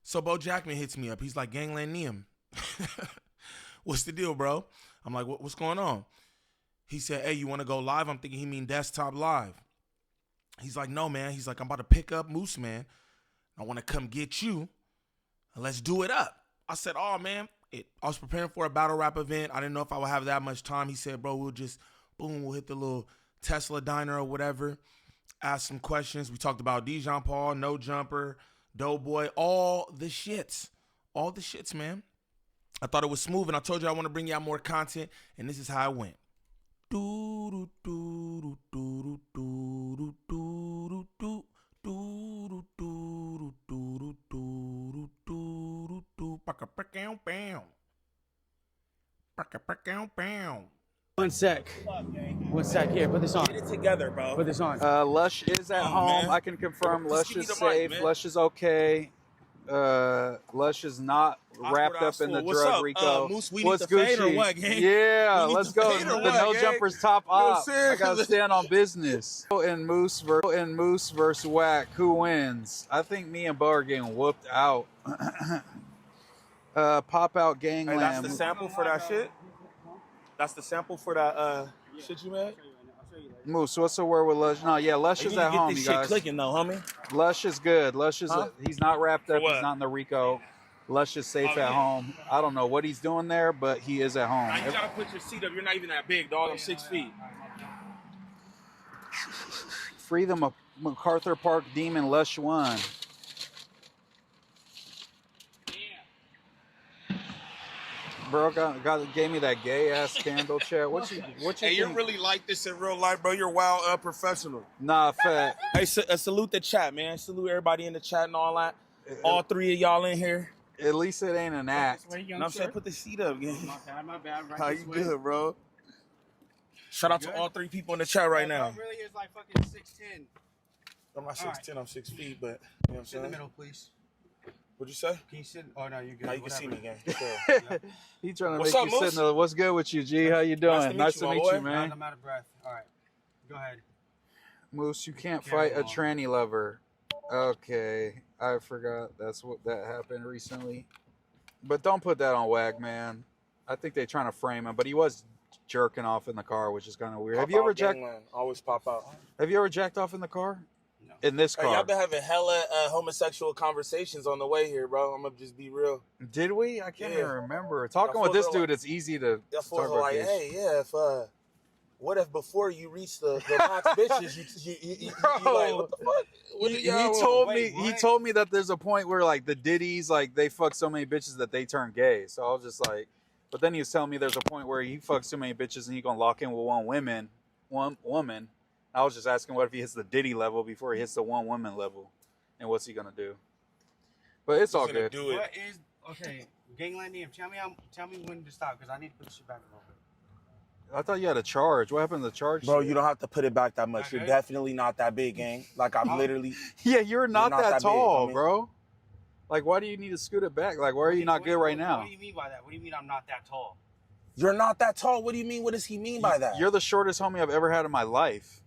So Bo Jackman hits me up. He's like, GvnglvndNiem. What's the deal, bro? I'm like, what's going on? He said, hey, you want to go live? I'm thinking he mean desktop live. He's like, no, man. He's like, I'm about to pick up Moose, man. I want to come get you. And let's do it up. I said, oh, man. I was preparing for a battle rap event. I didn't know if I would have that much time. He said, bro, we'll just, boom, we'll hit the little Tesla diner or whatever. Ask some questions. We talked about Dejon Paul, No Jumper, DoBoy, all the shits. All the shits, man. I thought it was smooth, and I told you I want to bring you out more content, and this is how it went. One sec. Here, put this on. Get it together, bro. Put this on. Lush is at home. Man. I can confirm Just Lush give me is the safe. mic, man. Lush is okay. Lush is not wrapped up in the What's drug up? Rico. Moose, we What's need the fade or Gucci? what, gang? Yeah, We need let's the go. fade or The what, no gang? jumpers top op. I serious. gotta stand on business. And Moose versus Whack. Who wins? I think me and Bo are getting whooped out. Pop out gangland. Hey, that's the sample for that shit? That's the sample for that shit you made? Moose, what's the word with Lush? No, yeah, Lush You is need at to get home, this you shit guys. clicking though, homie. Lush is good. Lush is he's not wrapped up. what? He's not in the Rico. Lush is safe at home. I don't know what he's doing there, but he is at home. Now you gotta put your seat up. You're not even that big, dog. I'm 6 feet. Free the MacArthur Park Demon. Lush won. Bro, gave me that gay ass candle chat. What you Hey, you're think? really like this in real life, bro. You're wild professional. Nah, fat. Hey, salute the chat, man. Salute everybody in the chat and all that. All three of y'all in here. At least it ain't an act. You know what I'm saying? Put the seat up, gang. My bad. Right How you good, bro? Shout out to all three people in the chat right now. Really is like fucking 6'10". I'm not 6'10", I'm 6 feet, but you know what I'm Sit in saying? the middle, please. What'd you say? Can you sit? Oh no, you're good. Now you can see me, gang. He trying to What's make up, you sit Moose? in the. What's good with you, G? How you doing? Nice to meet you, my boy. man. I'm out of breath. All right, go ahead. Moose, you can't Carry fight a on. tranny lover. Okay, I forgot that's what that happened recently. But don't put that on Wag, man. I think they're trying to frame him, but he was jerking off in the car, which is kind of weird. Have you ever jacked? Always pop out. Have you ever jacked off in the car? No. In this Hey, car? y'all been having hella homosexual conversations on the way here, bro. I'm gonna just be real. Did we? I can't Yeah. even remember. Talking Y'all with this fools are dude, it's easy to Y'all talk fools are about like, this. hey, yeah, if what if before you reach the max bitches, you like, what the fuck? What He do y'all want? told Wait, me. He what? told me that there's a point where like the Diddy's like they fuck so many bitches that they turn gay. So I was just like, but then he was telling me there's a point where he fucks too many bitches and he gonna lock in with one woman. I was just asking what if he hits the Diddy level before he hits the one woman level, and what's he gonna do? But it's all He's gonna good. do it. What is okay? GvnglvndNiem, tell me when to stop because I need to put this shit back a little bit. I thought you had a charge. What happened to the charge? Bro, shit? you don't have to put it back that much. Okay. You're definitely not that big, gang. Like I'm literally. Yeah, you're not not that that big, tall, homie. bro. Like, why do you need to scoot it back? Like, why are you not good right now? What do you mean by that? What do you mean I'm not that tall? You're not that tall. What do you mean? What does he mean by that? You're the shortest homie I've ever had in my life.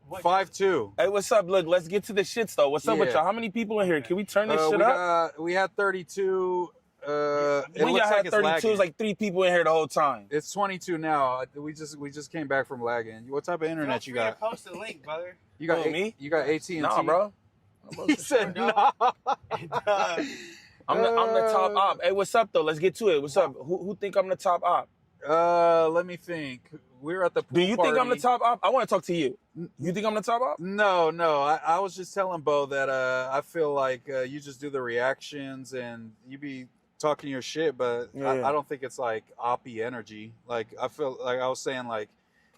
What? 5'2". Hey, what's up? Look, let's get to the shits though. What's up with Yeah. y'all? How many people in here? Can we turn this shit we up? we had 32. It When y'all looks had like it's 32, lagging. it's like 3 people in here the whole time. It's 22 now. We just came back from lagging. What type of internet you got? Post the link, brother. You got Who, me? You got AT&T? Nah, bro. He said no. nah. I'm the top op. Hey, what's up though? Let's get to it. What's up? Who think I'm the top op? Let me think. We're at the pool Do you think I'm the party. top op? I want to talk to you. You think I'm the top op? No. I was just telling Bo that I feel like you just do the reactions and you be talking your shit, but Yeah. I don't think it's like oppy energy. Like I feel like I was saying like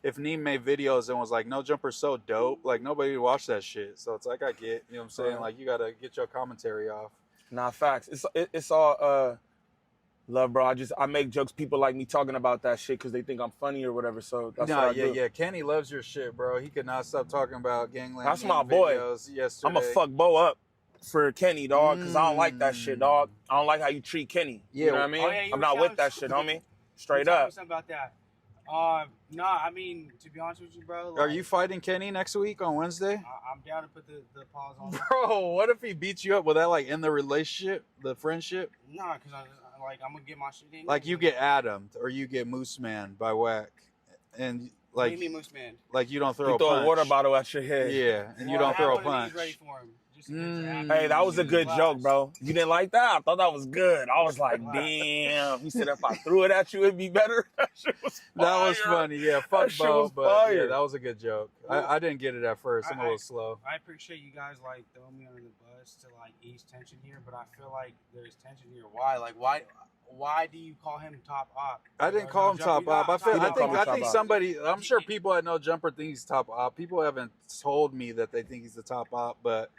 if Neem made videos and was like No Jumper's so dope, like nobody would watch that shit. So it's like I get, you know what I'm saying? Right. Like you gotta get your commentary off. Nah, facts. It's all love, bro. I make jokes. People like me talking about that shit because they think I'm funny or whatever. So that's what I do. Yeah. Kenny loves your shit, bro. He could not stop talking about Gangland. That's my boy. Videos yesterday. I'm gonna fuck Bo up for Kenny, dog, because I don't like that shit, dog. I don't like how you treat Kenny. Yeah. You know what I mean? Oh, yeah, you I'm were not with shouting- that shit, homie. You Straight tell me up. something about that. No, I mean, to be honest with you, bro. Are you fighting Kenny next week on Wednesday? I'm down to put the pause on. Bro, what if he beats you up? Will that like end the relationship, the friendship? Nah, cause I'm gonna get my shit in. Like you get Adam'd or you get Moose Man by Whack, and like What do you mean, Moose Man? like you don't throw You a throw punch. a water bottle at your head. Yeah, and you Well, don't I throw a have one of these punch. ready for him. Just Hey, that was a good joke, bro. You didn't like that? I thought that was good. I was like, Wow. damn. He said if I threw it at you, it'd be better. That shit was fire. That was funny. Yeah, fuck That shit Bo, was but yeah, fire. that was a good joke. I didn't get it at first. I'm a little slow. I appreciate you guys like throwing me under the bus to like ease tension here, but I feel like there's tension here. Why? Like why do you call him top op? I didn't call him top op. I think op. somebody. I'm sure people at No Jumper think he's top op. People haven't told me that they think he's the top op, but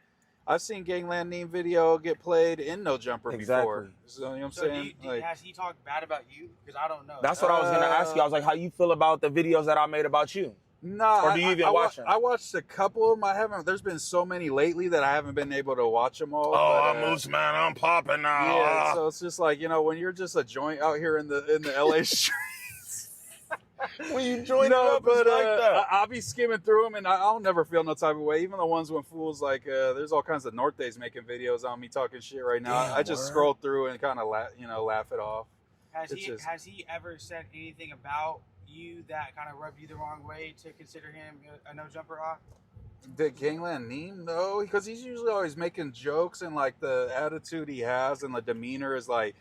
I've seen GvnglvndNiem video get played in No Jumper before. So, you know what I'm saying? Has he talked bad about you? Because I don't know. That's what I was gonna ask you. I was like, how you feel about the videos that I made about you? No, Or do you even watch them? I watched a couple of them. I haven't. There's been so many lately that I haven't been able to watch them all. Oh, but, Moose Man, I'm popping now. yeah, so it's just like, you know, when you're just a joint out here in the LA streets. When you join up, it's like that. I'll be skimming through them, and I'll never feel no type of way. Even the ones when fools like, there's all kinds of Nortes making videos on me talking shit right now. Damn, I just scroll through and kind of laugh it off. Has he ever said anything about you that kind of rubbed you the wrong way to consider him a no jumper off? Did GvnglvndNiem? No, because he's usually always making jokes, and like the attitude he has and the demeanor is like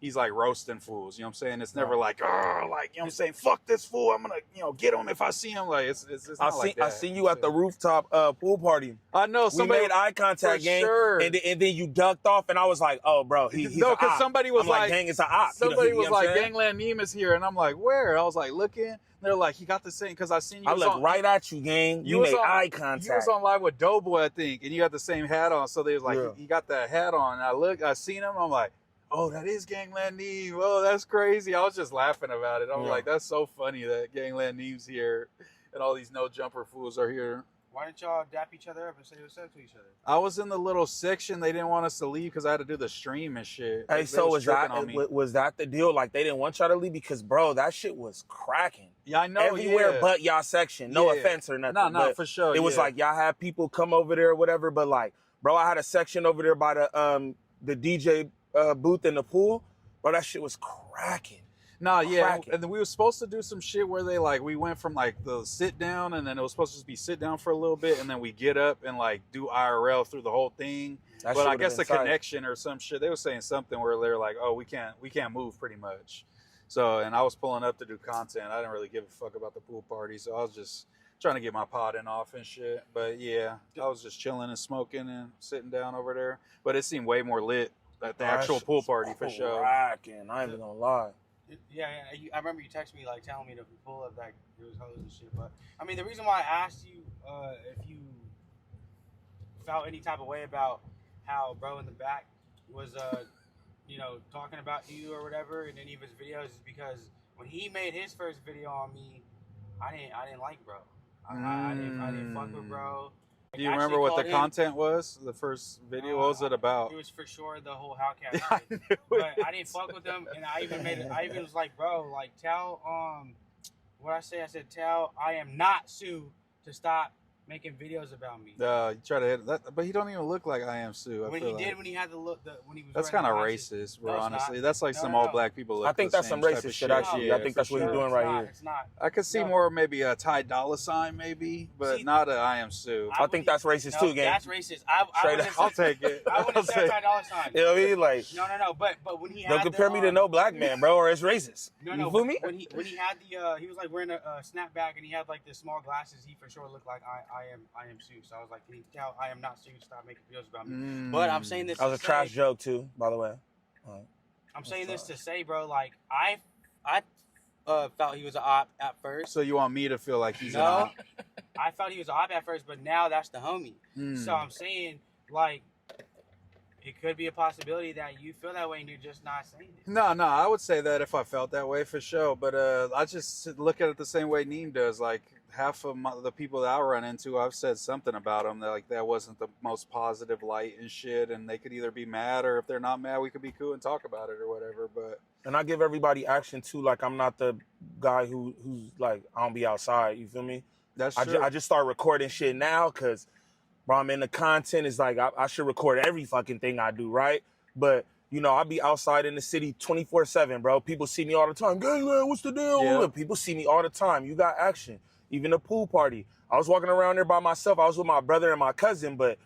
he's like roasting fools. You know what I'm saying? It's never like, oh, like, you know what I'm saying? Fuck this fool. I'm gonna, get him if I see him. Like it's not like that. I seen you at the rooftop pool party. I know somebody we made eye contact, gang, sure. and then you ducked off, and I was like, "Oh, bro, he's no," because because somebody was like, "Gang, it's an op." somebody You know was what like, I'm saying? GvnglvndNiem is here, and I'm like, where? I was like, looking. They're like, he got the same because I seen you. I was looked on, right at you, gang. You was made on- eye contact. You was on live with DoBoy, I think, and you got the same hat on. So they was like, Yeah. he got that hat on. And I seen him. I'm like, oh, that is GvnglvndNiem. Oh, that's crazy. I was just laughing about it. I was Yeah. like, that's so funny that GvnglvndNiem's here and all these no jumper fools are here. Why didn't y'all dap each other up and say what's up to each other? I was in the little section. They didn't want us to leave because I had to do the stream and shit. Hey, They so was tripping on me. was that the deal? Like they didn't want y'all to leave because, bro, that shit was cracking Yeah, I know. everywhere yeah. but y'all section. No Yeah. offense or nothing. No, but for sure. it was yeah. like y'all had people come over there or whatever. But like, bro, I had a section over there by the DJ booth in the pool. Bro, that shit was cracking. No, yeah, cracking. and then we were supposed to do some shit where they like we went from like the sit down, and then it was supposed to just be sit down for a little bit, and then we get up and like do IRL through the whole thing. That But shit I would've guess the been tight. connection or some shit, they were saying something where they're like, oh, we can't move pretty much. So, and I was pulling up to do content. I didn't really give a fuck about the pool party, so I was just trying to get my podding off and shit. But yeah, I was just chilling and smoking and sitting down over there. But it seemed way more lit at the That actual shit pool was party for sure. Cracking. I ain't even gonna lie. Yeah, I remember you texted me like telling me to pull up that there was hoes and shit. But I mean, the reason why I asked you if you felt any type of way about how bro in the back was talking about you or whatever in any of his videos is because when he made his first video on me, I didn't like bro. I didn't fuck with bro. Do you remember what the content was? The first video, what was it about? It was for sure the whole Hellcat I shit. knew it. But I didn't fuck with them, and I even was like, bro, like tell what I said, tell I am not Sue to stop making videos about me. You try to hit that, but he don't even look like I am Sue. When he did, when he had the look, when he was. That's wearing kind of the glasses. racist, bro. No, it's honestly, not. that's like No, some no, all no. black people. Look I think the that's some same type racist of shit, actually. I think for that's what he's sure. doing right here. It's not. I could see No. more maybe a Ty Dolla $ign maybe, but See, not a I am Sue. I think that's racist too, gang. That's racist. I Straight wouldn't up. I'll say- take it. I wouldn't I'll say take- Ty Dolla $ign. You know what I mean? Like, No. But when he had don't compare me to no black man, bro, or it's racist. No, You feel me? When he had the he was like wearing a snapback and he had like the small glasses. He for sure looked like I am Sue. So I was like, can you tell I am not Sue? Stop making videos about me. But I'm saying this. That was to a trash say- joke too, by the way. I'm saying this to say, bro. Like I felt he was an op at first. So you want me to feel like he's an No, op? I felt he was an op at first, but now that's the homie. So I'm saying like. It could be a possibility that you feel that way and you're just not saying it. No, I would say that if I felt that way for sure. But I just look at it the same way Neem does. Like half of the people that I run into, I've said something about them that like that wasn't the most positive light and shit, and they could either be mad or if they're not mad, we could be cool and talk about it or whatever. But and I give everybody action too. Like I'm not the guy who's like I don't be outside. You feel me? that's true. I just start recording shit now because, bro, I'm in the content. It's like I should record every fucking thing I do, right? But you know, I be outside in the city 24/7, bro. People see me all the time. Gangland, what's the deal? Yeah. People see me all the time. You got action. Even the pool party. I was walking around there by myself. I was with my brother and my cousin, but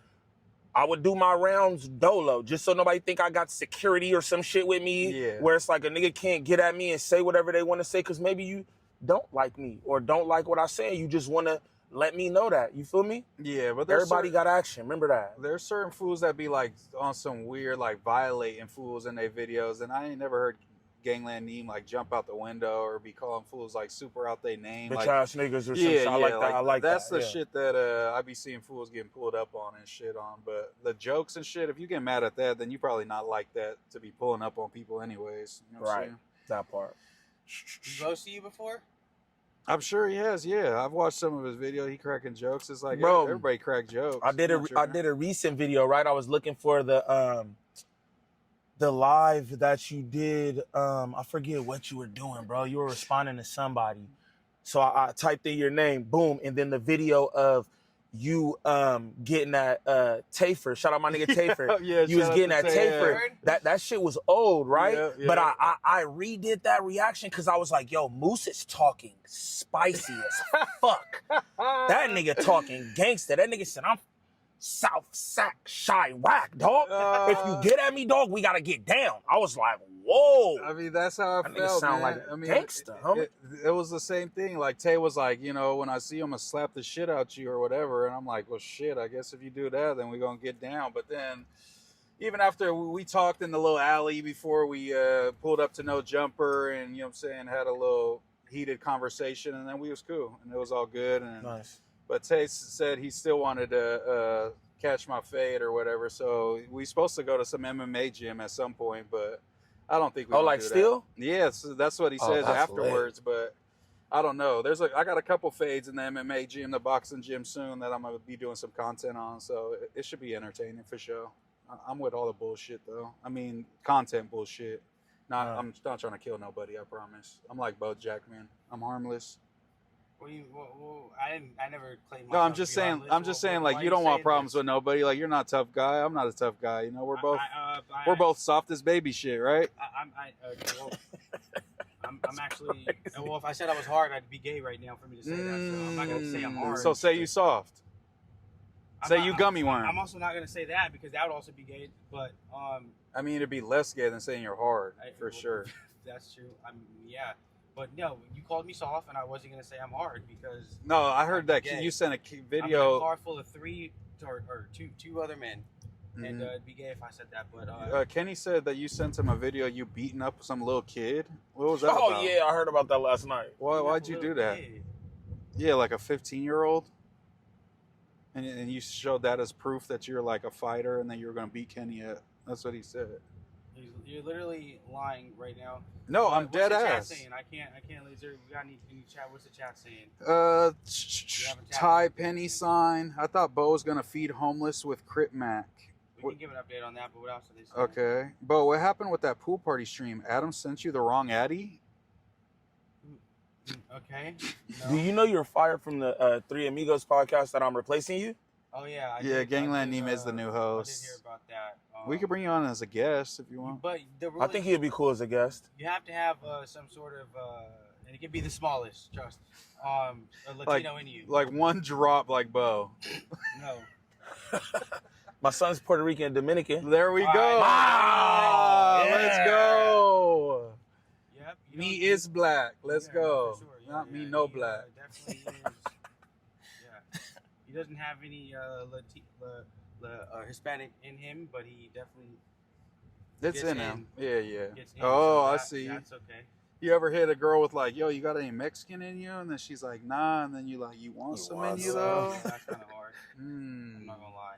I would do my rounds dolo, just so nobody think I got security or some shit with me. Yeah. Where it's like a nigga can't get at me and say whatever they want to say because maybe you don't like me or don't like what I say. You just want to let me know that. You feel me? Yeah, but Everybody got action. Remember that. There's certain fools that be like on some weird like violating fools in their videos, and I ain't never heard GvnglvndNiem like jump out the window or be calling fools like super out their name. Bitch Like, ass niggas or some shit. I like that. I like that's that. the shit that I be seeing fools getting pulled up on and shit on. But the jokes and shit, if you get mad at that, then you probably not like that to be pulling up on people anyways. You know what I'm saying? That part. Did Bo see you before? I'm sure he has. Yeah, I've watched some of his video. He cracking jokes. It's like Bro, everybody crack jokes. I did a recent video, right? I was looking for the live that you did. I forget what you were doing, bro. You were responding to somebody. So I typed in your name, boom, and then the video of you getting that Tafer. Shout out my nigga Tafer. Yeah, you was getting that Tafer. Tafer. That shit was old, right? Yeah, yeah. But I redid that reaction because I was like, yo, Moose is talking spicy as fuck. That nigga talking gangster. That nigga said, I'm South Sac Shy Whack, dog. If you get at me, dog, we gotta get down. I was like, whoa. I mean, that's how I That nigga felt, sound man. like a I mean, gangster, homie. it was the same thing. Like, Tay was like, you know, when I see him, I'm going to slap the shit out you or whatever. And I'm like, well, shit, I guess if you do that, then we're going to get down. But then, even after we talked in the little alley before we pulled up to No Jumper and, you know what I'm saying, had a little heated conversation, and then we was cool. And it was all good. And Nice. But Tay said he still wanted to catch my fade or whatever. So we supposed to go to some MMA gym at some point, but I don't think we can like do still? that. Yeah, so that's what he Oh, says that's afterwards, but I don't know. I got a couple fades in the MMA gym, the boxing gym soon that I'm going to be doing some content on, so it should be entertaining for sure. I'm with all the bullshit though. I mean, content bullshit. I'm not trying to kill nobody, I promise. I'm like Bo Jackman. I'm harmless. I never claimed. No, I'm just saying. I'm just saying, like, you don't want problems with nobody. Like, you're not a tough guy. I'm not a tough guy. You know, we're both soft as baby shit, right? I'm actually. Well, if I said I was hard, I'd be gay right now for me to say that. So I'm not gonna say I'm hard. So say you soft. Say you gummy worm. I'm also not gonna say that because that would also be gay. But I mean, it'd be less gay than saying you're hard, for sure. That's true. Yeah. But no, you called me soft, and I wasn't gonna say I'm hard because. No, I heard that gay. you sent a video. I'm in a car full of two other men, and it'd be gay if I said that. But Kenny said that you sent him a video you beating up some little kid. What was that? Oh about? yeah, I heard about that last night. Why'd you do that? Kid. Yeah, like a 15-year-old. And you showed that as proof that you're like a fighter and that you were gonna beat Kenny up. That's what he said. You're literally lying right now. No, I'm dead What's the ass. chat saying? I can't laser. We gotta need chat. What's the chat saying? Ty Penny sign. I thought Bo was gonna feed homeless with Crip Mac. We can give an update on that, but what else are they saying? Okay, Bo, what happened with that pool party stream? Adam sent you the wrong Addy. Okay. No. Do you know you're fired from the Three Amigos podcast that I'm replacing you? Oh yeah. GvnglvndNiem is the new host. I did hear about that. We could bring you on as a guest if you want. But I think he'd be cool as a guest. You have to have some sort of, and it can be the smallest. Trust. A Latino in you. Like one drop, like Bo. No. My son's Puerto Rican and Dominican. There we go. Wow. Yeah. Let's go. Yep. Me is black. Let's go. For sure. Not me, no black. Definitely is. Yeah. He doesn't have any Hispanic in him, but he definitely. It's gets in him. Yeah. Gets in, Oh, so I see. That's okay. You ever hit a girl with like, yo, you got any Mexican in you? And then she's like, nah. And then you like, you want some in you though? Yeah, that's kind of hard. I'm not gonna lie.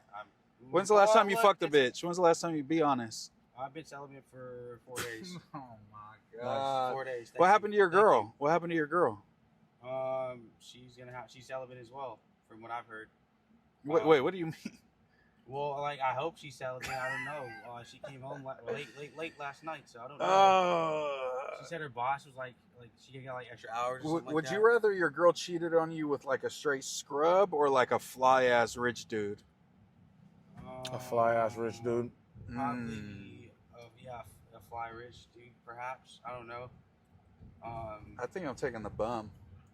When's the last time you fucked a bitch? When's the last time you be honest? I've been celibate for 4 days. Oh my god. 4 days. What happened to your girl? What happened to your girl? She's celibate as well, from what I've heard. Wait, what do you mean? Well, like I hope she's celibate. I don't know. She came home late last night, so I don't know. She said her boss was like she got like extra hours. Or something Would like you that. rather your girl cheated on you with like a straight scrub or like a fly ass rich dude? A fly ass rich dude. Probably, a fly rich dude, perhaps. I don't know. I think I'm taking the bum.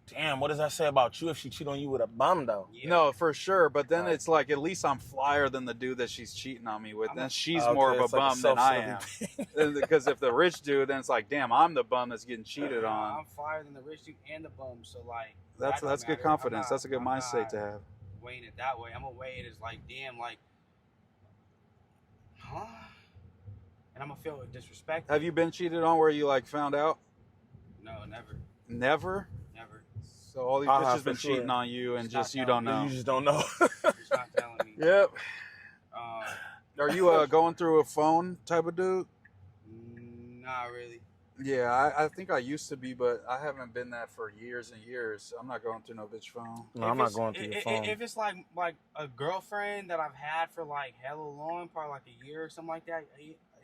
Damn, what does that say about you if she cheat on you with a bum though? Yeah. No, for sure. But then Right. it's like at least I'm flyer than the dude that she's cheating on me with. I'm Then a- she's Okay, more of a it's like a bum than I am. self-serving Because if the rich dude, then it's like, damn, I'm the bum that's getting cheated on. I'm flyer than the rich dude and the bum, so like That's that don't good matter. confidence. I'm That's a good I'm mindset not to have. weighing it that way. I'm gonna weigh it as like, damn, like, huh? And I'm gonna feel disrespected. Have you been cheated on where you like found out? No, never, Never. never. So all these I bitches have been for sure. cheating on you and It's just not you telling don't know. You just don't know. Just not telling me. Yep. Um, Are you going through a phone type of dude? not really. Yeah, I think I used to be, but I haven't been that for years and years. I'm not going through no bitch phone. No, I'm not going through your phone. If it's like a girlfriend that I've had for like hella long, probably like a year or something like that,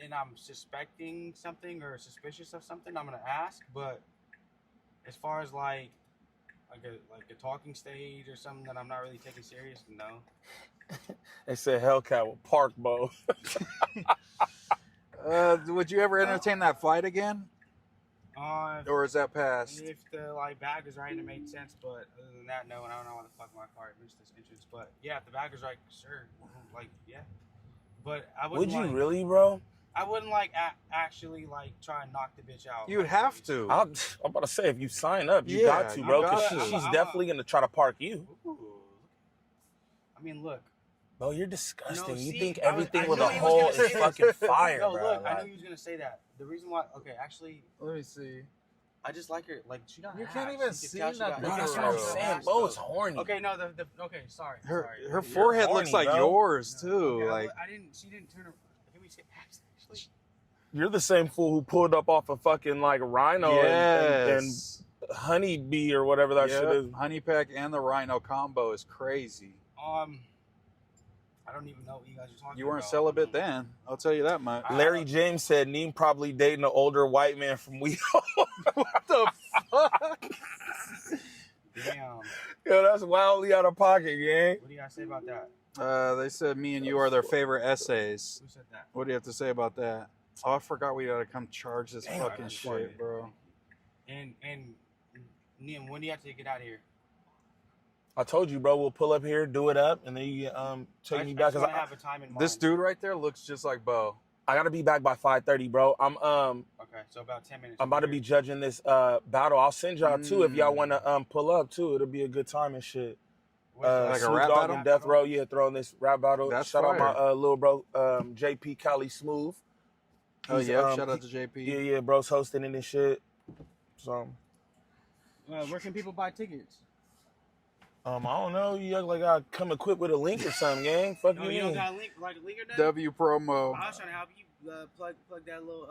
and I'm suspecting something or suspicious of something, I'm gonna ask. But as far as like a talking stage or something that I'm not really taking serious, no. They said Hellcat will park, Bo. Would you ever entertain that flight again, or is that past? If the like bag is right and it made sense, but other than that, no. And I don't know why the fuck my car missed this entrance, but yeah, if the bag is right, sure, like yeah. But I wouldn't. Would you like, really, bro? I wouldn't like actually like try and knock the bitch out. You'd like, have to. I'm about to say, if you sign up, you Yeah, got to, bro. you Because got to. she's I'm definitely going to try to park you. Ooh. I mean, look. Bro, you're disgusting. No, You see, think I everything was- with I a knew he was hole gonna is say fucking fire, No, bro. look. I Like, knew he was gonna say that. The reason why. Okay, actually, Let me see. I just like her. Like she got. You ass. can't even You can see tell she got- nothing. bro, you that's can what I'm tell she got saying. ass, Bo, though. it's horny. Okay, no, okay, sorry. Her sorry. forehead horny, looks like bro. yours too. Okay, Like I didn't. She didn't turn her. Can we say ass? Actually, You're the same fool who pulled up off a fucking like Rhino and yes. Honeybee or whatever that shit is. Honey Pack and the Rhino combo is crazy. I don't even know what you guys are talking about. You weren't celibate then. I'll tell you that much. Larry James said Neem probably dating an older white man from WeHo. What the fuck? Damn. Yo, that's wildly out of pocket, gang. What do you guys say about that? They said me and you are their favorite essays. Who said that? What do you have to say about that? Oh, I forgot we gotta come charge this Damn, fucking that's shit, funny. bro. And Niem, when do you have to get out of here? I told you, bro, we'll pull up here, do it up, and then you take me back. I Cause just have a time in mind. This dude right there looks just like Bo. I gotta be back by 5:30, bro. I'm Okay, so about 10 minutes. about to be judging this battle. I'll send y'all too if y'all wanna pull up too. It'll be a good time and shit. Like a Snoop rap Dogg battle? and Death Row, yeah, throwing this rap battle. That's Shout out fire. my little bro, JP Cali Smooth. Oh He's, yeah, shout out to JP. Yeah, bro's hosting it and shit. So where can people buy tickets? I don't know. You act like I come equipped with a link or something, gang. Fuck No, you you don't mean? got a link, like a link or nothing? W promo. I was trying to help you plug that little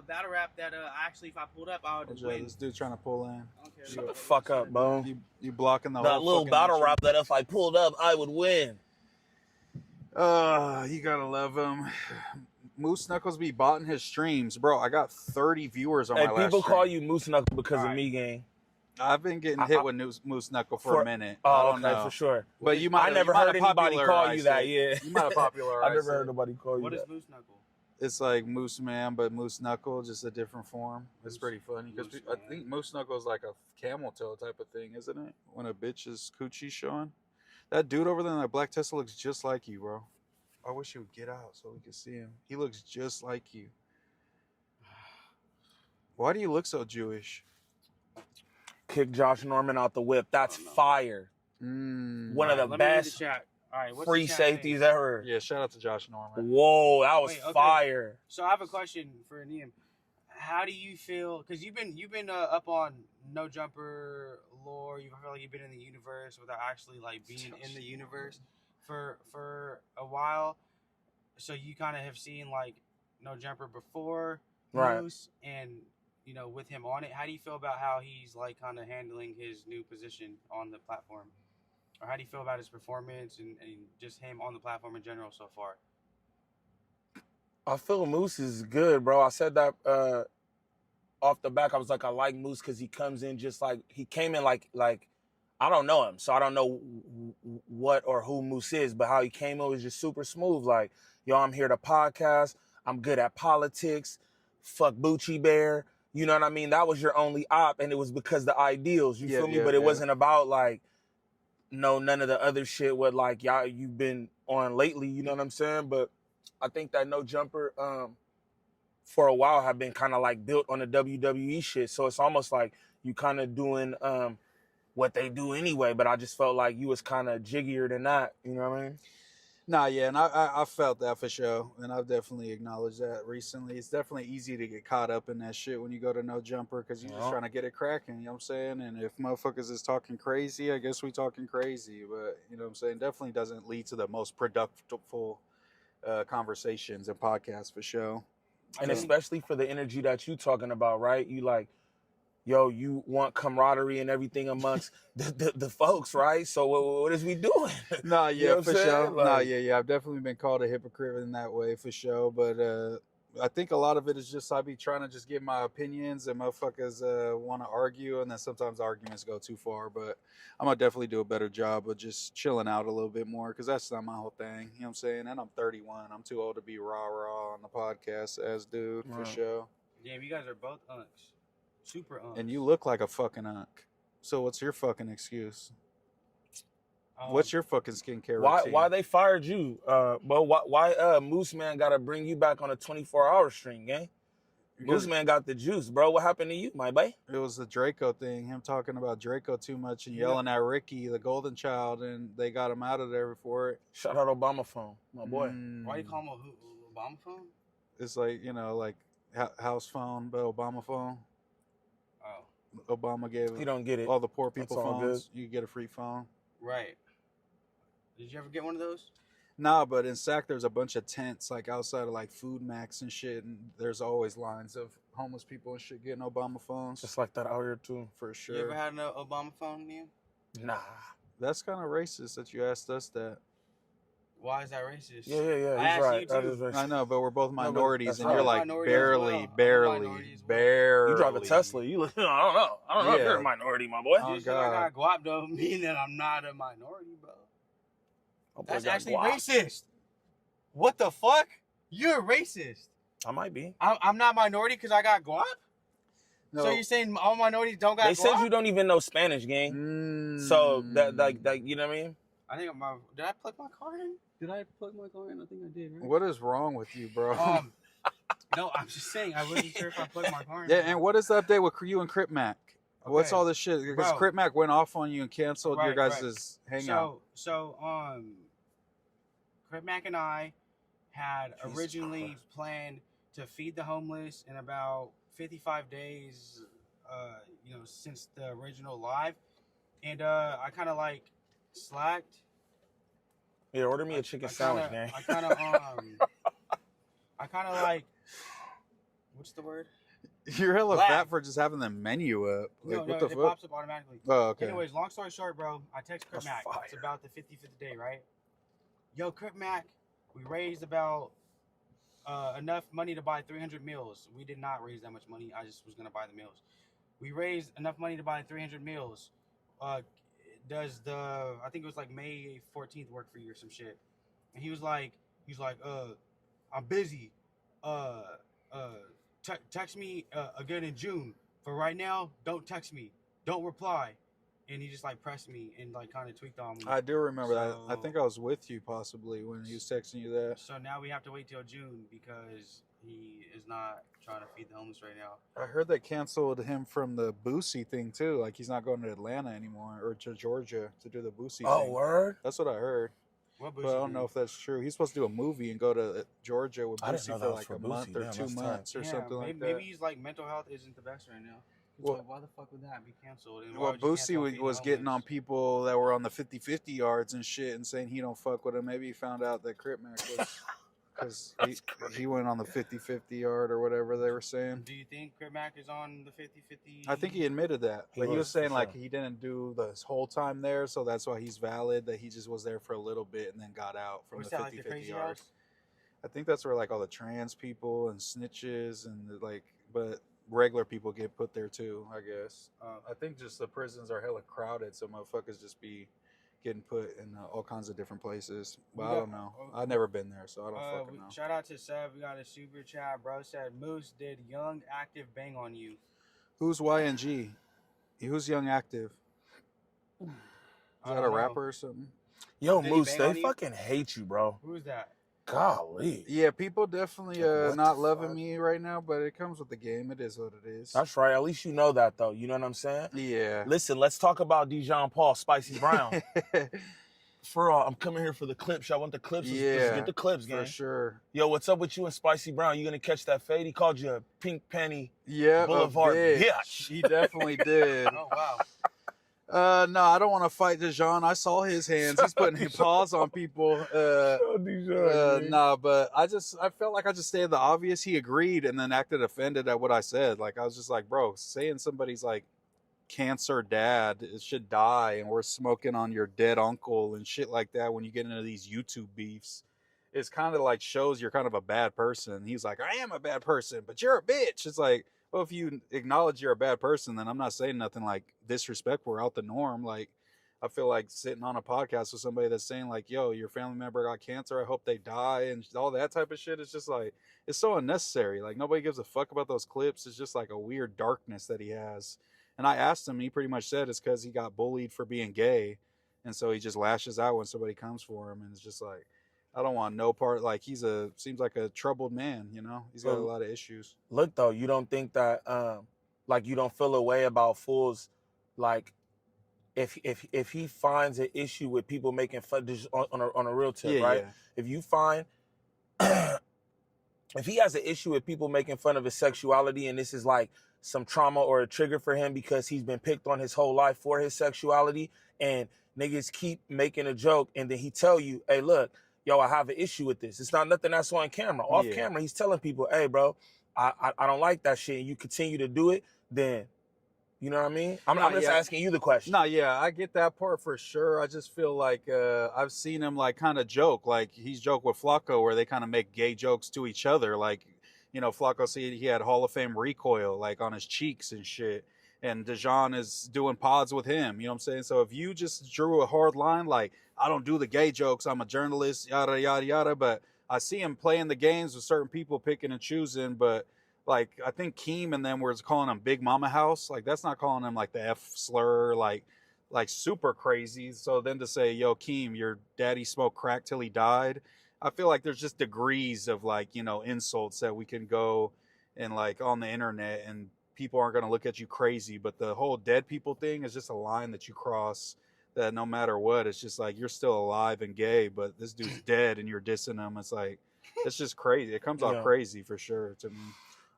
battle rap that actually if I pulled up I would just Yeah, win. this dude's trying to pull in. Okay, Shut the fuck up, bro. You blocking the That whole little fucking battle action. rap that if I pulled up, I would win. You gotta love him. Moose Knuckles be botting his streams, bro. I got 30 viewers on Hey, my last people stream. call you Moose Knuckle because of Alright. me, gang. I've been getting hit with Moose Knuckle for a minute. I Oh, don't okay, know. for sure. But you might. I never you might heard have anybody call you popularized that. it. Yeah, You might have popularized. I never heard it. nobody call you What that. is Moose Knuckle? It's like Moose Man, but Moose Knuckle, just a different form. It's pretty funny because Moose I Man. think Moose Knuckle is like a camel toe type of thing, isn't it? When a bitch's coochie showing. That dude over there in that black Tesla looks just like you, bro. I wish he would get out so we could see him. He looks just like you. Why do you look so Jewish? Kick Josh Norman out the whip. That's fire. Mm. One of the Let me read best the chat. All right, what's free the chat safeties name? ever. Yeah, shout out to Josh Norman. Whoa, that was Wait, okay. fire. So I have a question for Niem. How do you feel? Because you've been up on No Jumper lore. You feel like you've been in the universe without actually like being in the universe for a while. So you kind of have seen like No Jumper before Right. Moose, and you know, with him on it. How do you feel about how he's like kind of handling his new position on the platform, or how do you feel about his performance and just him on the platform in general so far? I feel Moose is good, bro. I said that off the back. I was like, I like Moose because he comes in just like he came in like I don't know him, so I don't know what or who Moose is, but how he came in was just super smooth. Like, yo, I'm here to podcast. I'm good at politics. Fuck Bucci Bear. You know what I mean? That was your only op, and it was because the ideals. You feel me? But it wasn't about like none of the other shit what like y'all you've been on lately. You know what I'm saying? But I think that No Jumper for a while have been kind of like built on the WWE shit. So it's almost like you kind of doing what they do anyway. But I just felt like you was kind of jiggier than that. You know what I mean? Nah, yeah, and I felt that for sure, and I've definitely acknowledged that recently. It's definitely easy to get caught up in that shit when you go to No Jumper because you're just trying to get it cracking, you know what I'm saying? And if motherfuckers is talking crazy, I guess we talking crazy, but, you know what I'm saying, definitely doesn't lead to the most productive conversations and podcasts for sure. And especially for the energy that you talking about, right? You like, yo, you want camaraderie and everything amongst the folks, right? So what is we doing? Nah, yeah, You know for what I'm sure. saying? Nah, Like- yeah. I've definitely been called a hypocrite in that way for sure. But I think a lot of it is just I be trying to just give my opinions and motherfuckers want to argue, and then sometimes arguments go too far. But I'm gonna definitely do a better job of just chilling out a little bit more because that's not my whole thing. You know what I'm saying? And I'm 31. I'm too old to be rah on the podcast as dude for Right. sure. Damn, you guys are both unks. Super unks. And you look like a fucking unk. So what's your fucking excuse? What's your fucking skincare routine? Why they fired you? But why Moose Man gotta bring you back on a 24-hour stream, gang? Moose Man got the juice, bro. What happened to you, my boy? It was the Draco thing, him talking about Draco too much and yelling at Ricky, the golden child, and they got him out of there for it. Shout out Obama phone, my boy. Why do you call him a Obama phone? It's like, you know, like house phone, but Obama phone. Oh. Obama gave You don't get it. all the poor people all phones. You get a free phone. Right. Did you ever get one of those? Nah, but in Sac there's a bunch of tents like outside of like Food Max and shit, and there's always lines of homeless people and shit getting Obama phones. Just like that out here too. For sure. You ever had an Obama phone, Niem? Nah. That's kind of racist that you asked us that. Why is that racist? Yeah. I He's asked right. you That too. is racist. I know, but we're both minorities, that's and right. you're like Minority as well. I'm a barely. You drive a Tesla. You look. I don't know if Yeah. you're a minority, my boy. Oh, Just 'cause I got guap don't mean that I'm not a minority, bro. My boy That's got actually guap. racist. What the fuck? You're racist. I might be. I'm not minority because I got guap? No. So you're saying all minorities don't got They guap? said you don't even know Spanish, gang. So that like you know what I mean? I think did I plug my car in? Did I plug my car in? I think I did, right? What is wrong with you, bro? No, I'm just saying I wasn't sure if I plugged my car in. Yeah, and what is the update with you and Crip Mac? What's Okay. all this shit? Because Bro. Crip Mac went off on you and canceled your Right, guys' hangout. So Crip Mac and I had Jesus originally Christ. planned to feed the homeless in about 55 days, since the original live, and I kind of like slacked. Yeah, order me a chicken sandwich, gang. I kind of like, what's the word? You're hella Black. fat for just having the menu up. Like, No, what the it fuck? pops up automatically. Oh, okay. Anyways, long story short, bro, I text Crip That's Mac. fire. It's about the 55th day, right? Yo, Crip Mac, we raised about enough money to buy 300 meals. We did not raise that much money. I just was gonna buy the meals. We raised enough money to buy 300 meals. Does I think it was like May 14th work for you or some shit? And he was like, I'm busy. Text me again in June. For right now, don't text me. Don't reply. And he just like pressed me and like kind of tweaked on me. I do remember that. I So- think I was with you possibly when he was texting you that. So now we have to wait till June because he is not trying to feed the homeless right now. I heard they canceled him from the Boosie thing too. Like he's not going to Atlanta anymore or to Georgia to do the Boosie Oh, thing. word? That's what I heard. What But I don't know if that's true. He's supposed to do a movie and go to Georgia with I didn't Boosie know for that was like for a month Boosie. or Damn, 2 that's tight. months or something like that. Maybe he's like mental health isn't the best right now. It's Well- like, why the fuck would that be canceled? And why Well, would you cancel Boosie feeding was the getting on homeless? people that were on the 50-50 yards and shit and saying he don't fuck with him. Maybe he found out that Crip Mac was because he went on the 50-50 yard or whatever they were saying. Do you think Crip Mac is on the 50-50? I think he admitted that, He but he was was, saying for like sure. he didn't do the whole time there, so that's why he's valid. That he just was there for a little bit and then got out from What's the that, like the 50-50 crazy yards. house? I think that's where like all the trans people and snitches and like, but regular people get put there too. I guess. I think just the prisons are hella crowded, so motherfuckers just be getting put in all kinds of different places. But I don't know. I've never been there, so I don't fucking know. Shout out to Seb. We got a super chat. Bro said, Moose, did Young Active bang on you? Who's YNG? Who's Young Active? Is I that a don't know. rapper or something? Yo, Did he Moose, bang they on you? fucking hate you, bro. Who's that? Golly. Yeah, people definitely What not the loving fuck? me right now, but it comes with the game. It is what it is. That's right. At least you know that, though. You know what I'm saying? Yeah. Listen, let's talk about Dejon Paul, Spicy Brown. For real, I'm coming here for the clips. Y'all want the clips? Let's Yeah, get the clips, for gang. sure. Yo, what's up with you and Spicy Brown? You gonna catch that fade? He called you a pink penny Yeah, Boulevard a bitch. bitch. He definitely did. Oh, wow. No, I don't want to fight Dejon. I saw his hands. He's putting paws on people. Nah, but I felt like I just stated the obvious. He agreed and then acted offended at what I said. Like, I was just like, bro, saying somebody's like cancer dad should die and we're smoking on your dead uncle and shit like that when you get into these YouTube beefs, it's kind of like shows you're kind of a bad person. He's like, I am a bad person, but you're a bitch. It's like, well, if you acknowledge you're a bad person, then I'm not saying nothing like disrespectful or out the norm. Like, I feel like sitting on a podcast with somebody that's saying like, yo, your family member got cancer, I hope they die, and all that type of shit. It's just like, it's so unnecessary. Like, nobody gives a fuck about those clips. It's just like a weird darkness that he has. And I asked him, he pretty much said it's because he got bullied for being gay. And so he just lashes out when somebody comes for him. And it's just like, I don't want no part. Like, seems like a troubled man, you know? He's got a lot of issues. Look, though, you don't think that, like, you don't feel a way about fools, like, if he finds an issue with people making fun, just on a real tip, right? Yeah. If you find, if he has an issue with people making fun of his sexuality and this is like some trauma or a trigger for him because he's been picked on his whole life for his sexuality and niggas keep making a joke and then he tell you, hey, look, yo, I have an issue with this. It's not nothing that's on camera. Off camera, he's telling people, hey, bro, I don't like that shit. And you continue to do it, then, you know what I mean? I'm just asking you the question. No, yeah, I get that part for sure. I just feel like I've seen him like kind of joke. Like, he's joked with Flacco where they kind of make gay jokes to each other. Like, you know, Flacco said he had Hall of Fame recoil like on his cheeks and shit. And Dejon is doing pods with him. You know what I'm saying? So if you just drew a hard line, like, I don't do the gay jokes, I'm a journalist, yada, yada, yada. But I see him playing the games with certain people, picking and choosing. But, like, I think Keem and them was calling him Big Mama House. Like, that's not calling him, like, the F slur, like super crazy. So then to say, yo, Keem, your daddy smoked crack till he died. I feel like there's just degrees of, like, you know, insults that we can go and, like, on the internet and people aren't going to look at you crazy. But the whole dead people thing is just a line that you cross that no matter what, it's just like, you're still alive and gay, but this dude's dead and you're dissing him. It's like, it's just crazy. It comes off crazy for sure to me.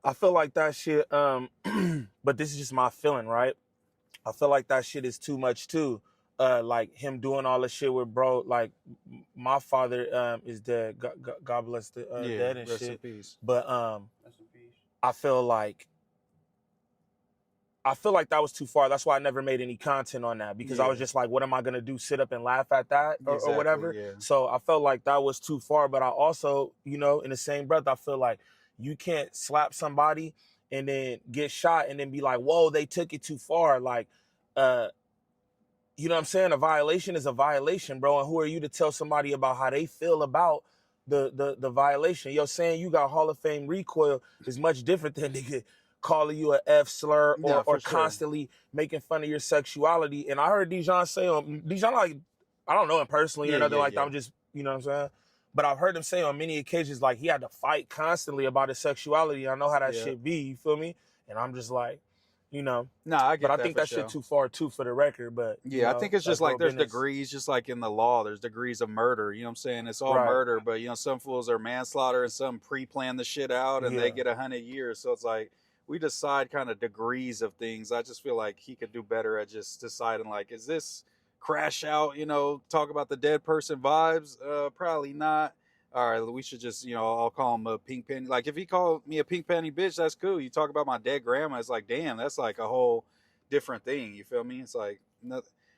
I feel like that shit, but this is just my feeling, right? I feel like that shit is too much too. Like him doing all this shit with bro, like my father is dead. God bless the dead and rest shit. in peace. But Rest in peace. I feel like that was too far. That's why I never made any content on that because I was just like, what am I gonna do? Sit up and laugh at that or whatever? Yeah. So I felt like that was too far. But I also, you know, in the same breath, I feel like you can't slap somebody and then get shot and then be like, whoa, they took it too far. Like, you know what I'm saying? A violation is a violation, bro. And who are you to tell somebody about how they feel about the violation? Yo, saying you got Hall of Fame recoil is much different than nigga calling you an F slur or constantly making fun of your sexuality. And I heard Dejon say Dejon, like, I don't know him personally or nothing like that. I'm just, you know what I'm saying? But I've heard him say on many occasions, like, he had to fight constantly about his sexuality. I know how that shit be, you feel me? And I'm just like, you know. No, I get that. But I think that shit too far, too, for the record. But yeah, I think it's just like there's degrees, just like in the law, there's degrees of murder. You know what I'm saying? It's all murder, but, you know, some fools are manslaughter and some pre-plan the shit out and they get 100 years. So it's like, we decide kind of degrees of things. I just feel like he could do better at just deciding, like, is this crash out, you know, talk about the dead person vibes? Probably not. all right, we should just, I'll call him a pink penny. Like, if he called me a pink penny bitch, that's cool. You talk about my dead grandma, it's like, damn, that's like a whole different thing. You feel me? It's like,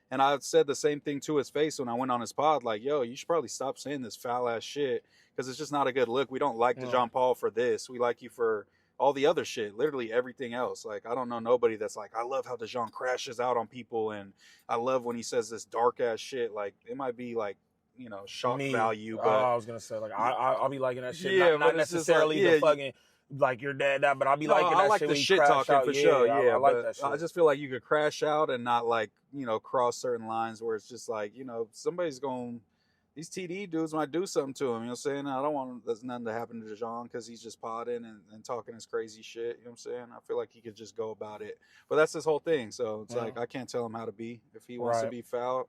and I said the same thing to his face when I went on his pod, like, yo, you should probably stop saying this foul ass shit because it's just not a good look. We don't like Dejon Paul for this. We like you for all the other shit, literally everything else. Like, I don't know nobody that's like, I love how Dejon crashes out on people, and I love when he says this dark ass shit. Like, it might be like, shock value, but I was gonna say, like, I'll be liking that shit. Yeah, not necessarily like, the fucking like your dad, but I'll be liking that I like shit. the when shit crash talking out. for sure. Yeah, I like that shit. I just feel like you could crash out and not like cross certain lines where it's just like somebody's going. These TD dudes might do something to him. You know what I'm saying? I don't want there's nothing to happen to Dejon because he's just podding and talking his crazy shit. You know what I'm saying? I feel like he could just go about it. But that's his whole thing. So it's like I can't tell him how to be. If he wants to be foul,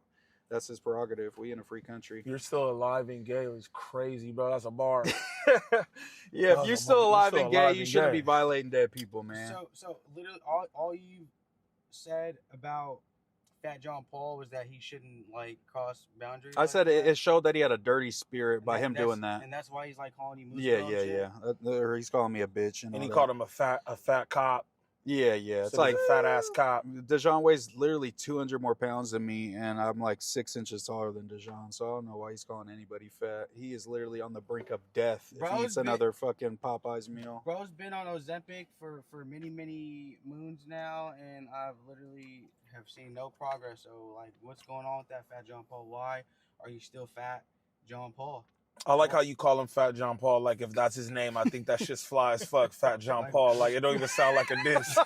that's his prerogative. We in a free country. You're still alive and gay. It's crazy, bro. That's a bar. Yeah, if you're still alive and gay, you shouldn't be violating dead people, man. So literally, all you said about Fat John Paul was that he shouldn't like cross boundaries. I said it showed that he had a dirty spirit by him doing that, and that's why he's like calling you. Yeah. Or he's calling me a bitch, and he called him a fat cop. Yeah. It's so like a fat ass cop. Dejon weighs literally 200 more pounds than me, and I'm like 6 inches taller than Dejon. So I don't know why he's calling anybody fat. He is literally on the brink of death if he eats another fucking Popeyes meal. Bro's been on Ozempic for many moons now, and I've literally have seen no progress. So like, what's going on with that Fat John Paul? Why are you still Fat John Paul? I like how you call him Fat John Paul. Like, if that's his name, I think that shit's fly as fuck. Fat John Paul. Like, it don't even sound like a diss.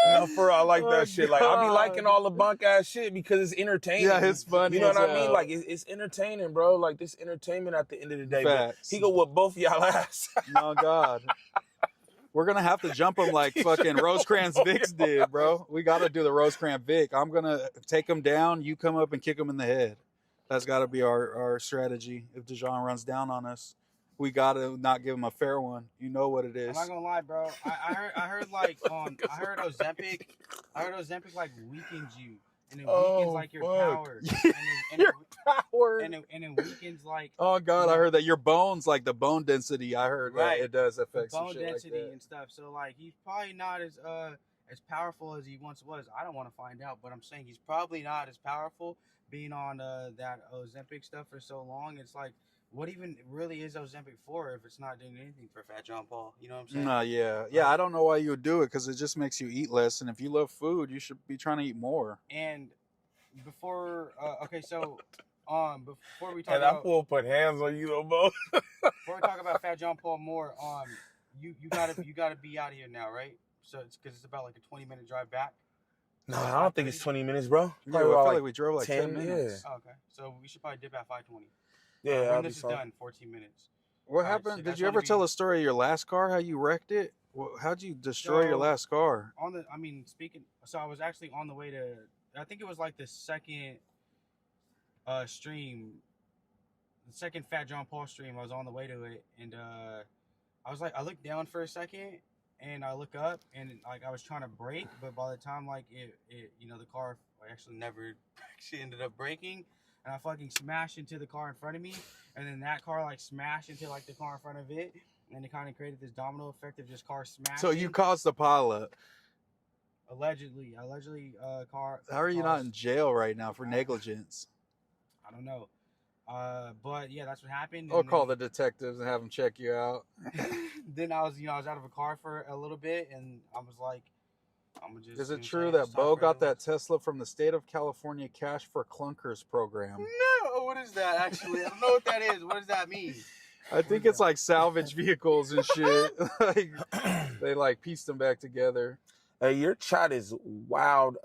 No, for real, I like that shit. Like, I be liking all the bunk ass shit because it's entertaining. Yeah, it's funny. You know what I mean? Like, it's entertaining, bro. Like, this entertainment at the end of the day. He go whoop both y'all ass. Oh, God. We're going to have to jump him like fucking Rosecrans Vicks did, bro. We got to do the Rosecrans Vic. I'm going to take him down. You come up and kick him in the head. That's got to be our strategy. If Dejon runs down on us, we got to not give him a fair one. You know what it is. I'm not gonna lie, bro. I heard like I heard Ozempic like weakens you, and it weakens like your power. And your power. And it weakens like. Oh God, I heard that your bones, like the bone density. I heard that it does affect the bone density like and stuff. So like he's probably not as powerful as he once was. I don't want to find out, but I'm saying he's probably not as powerful. Being on that Ozempic stuff for so long, it's like, what even really is Ozempic for if it's not doing anything for Fat John Paul? You know what I'm saying? Yeah. I don't know why you would do it because it just makes you eat less. And if you love food, you should be trying to eat more. And before, before we talk and about, that fool put hands on you, though, bro. Before we talk about Fat John Paul more, you gotta be out of here now, right? So it's because it's about like a 20-minute drive back. No, I don't think it's 20 minutes, bro. Yeah, I feel like we drove like 10 minutes. Yeah. Oh, okay, so we should probably dip at 5:20. Yeah, when this is done, 14 minutes. What happened? So did you ever tell a story of your last car? How you wrecked it? How'd you destroy your last car? So I was actually on the way to. I think it was like the second stream, the second Fat John Paul stream. I was on the way to it, and I was like, I looked down for a second. And I look up, and like I was trying to brake, but by the time like it the car actually never actually ended up braking, and I fucking smashed into the car in front of me, and then that car like smashed into like the car in front of it, and it kind of created this domino effect of just car smashing. So you caused the pileup. Allegedly, car. How are you not in jail right now for negligence? I don't know. But yeah, that's what happened. I'll call the detectives and have them check you out. Then I was out of a car for a little bit, and I was like, I'm just. Is it true that Bo got that Tesla from the state of California Cash for Clunkers program? No, what is that actually? I don't know what that is. What does that mean? I think it's like salvage vehicles and shit. Like they like pieced them back together. Hey, your chat is wild.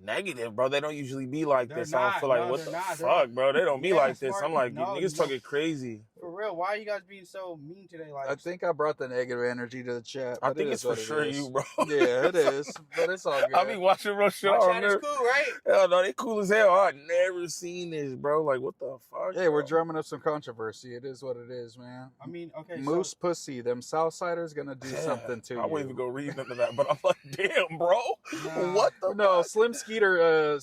Negative, bro. They don't usually be like this. I don't feel like, what the fuck, bro? They don't be like this. I'm like, niggas talking crazy. For real, why are you guys being so mean today? Like, I think I brought the negative energy to the chat. I but think it it's is what for it sure is. you, bro. Yeah, it is. But it's all good. I be watching real shit my on chat is there. cool, right? Hell no, they cool as hell. I never seen this, bro. Like, what the fuck? Hey, we're bro? drumming up some controversy. It is what it is, man. I mean, okay, Moose pussy. Them Southsiders gonna do Yeah, something to I you. wouldn't even go read none of that, but I'm like, damn, bro. Nah. What the No, fuck? Slim Skeeter,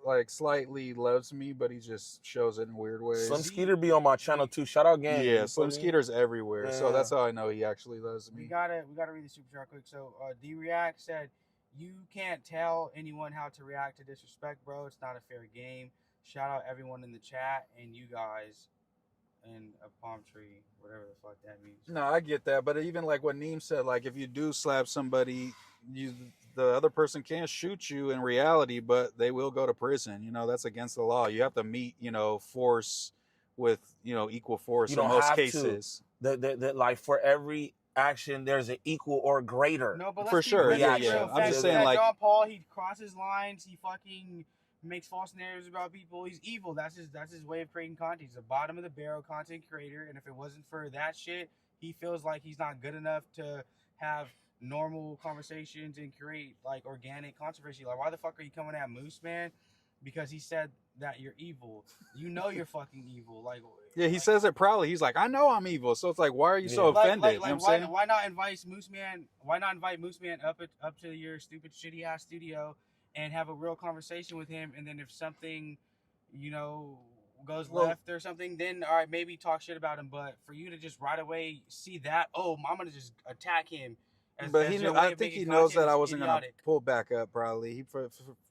like slightly loves me, but he just shows it in weird ways. Slim Skeeter be on my channel too. Shout out, gang. Yeah, You Slim feel me? Skeeter's everywhere, so Yeah. that's how I know he actually loves we me. gotta read the super chat quick. So D-React said, "You can't tell anyone how to react to disrespect, bro. It's not a fair game. Shout out everyone in the chat and you guys and a palm tree, whatever the fuck that means." No, I get that, but even like what Neem said, like if you do slap somebody, the other person can't shoot you in reality, but they will go to prison. You know, that's against the law. You have to meet, force with, equal force You in don't most have to. cases. That like for every action, there's an equal or greater. No, but let's For be sure, real, yeah, let's be yeah. real. I'm just saying, that like- Dejon Paul, he crosses lines. He fucking makes false narratives about people. He's evil. That's his way of creating content. He's a bottom of the barrel content creator. And if it wasn't for that shit, he feels like he's not good enough to have normal conversations and create like organic controversy. Like, why the fuck are you coming at Moose, man? Because he said that you're evil. You know you're fucking evil. Like, Yeah, he says it proudly. He's like, I know I'm evil. So it's like, why are you so offended? Like, You know what I'm saying? why not invite Moose Man? Why not invite Moose Man up to your stupid shitty ass studio and have a real conversation with him? And then if something, goes left or something, then all right, maybe talk shit about him. But for you to just right away see that, oh, I'm gonna just attack him. But as your way I of think he making knows content that I is wasn't gonna idiotic. pull back up. Probably he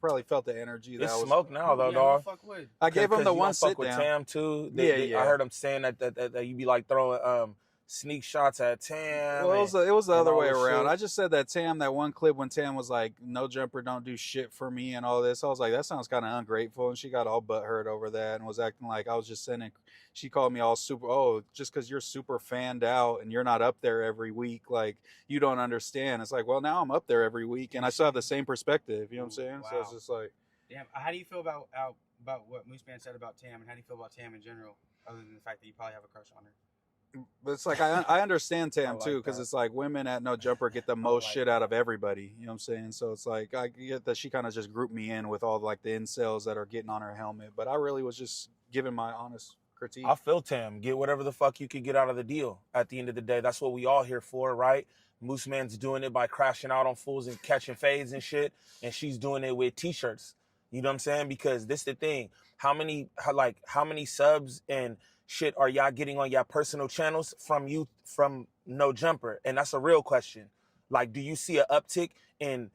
probably felt the energy that It's I was. smoke now though, Yeah, dog. who the fuck would? I gave him Because the you one don't fuck sit with down. Tam too. Yeah. I heard him saying that you be like throwing sneak shots at Tam. Well, it was the and other all way this around. shit. I just said that that one clip when Tam was like, "No jumper, don't do shit for me," and all this. I was like, that sounds kind of ungrateful, and she got all butthurt over that and was acting like I was just sending. She called me all super. Oh, just because you're super fanned out and you're not up there every week, like you don't understand. It's like, well, now I'm up there every week, and I still have the same perspective. You know what I'm saying? So it's Wow. just like, Damn, how do you feel about what Moose Man said about Tam, and how do you feel about Tam in general, other than the fact that you probably have a crush on her? but it's like I understand Tam I like too, because that. it's like women at No Jumper get the most like shit out of everybody. You know what I'm saying? So it's like I get that she kind of just grouped me in with all like the incels that are getting on her helmet, but I really was just giving my honest critique. I feel Tam. Get whatever the fuck you can get out of the deal. At the end of the day, that's what we all here for, right? Moose Man's doing it by crashing out on fools and catching fades and shit, and she's doing it with t-shirts. You know what I'm saying? Because this the thing. How many subs and shit are y'all getting on y'all personal channels from No Jumper? And that's a real question. Like, do you see an uptick in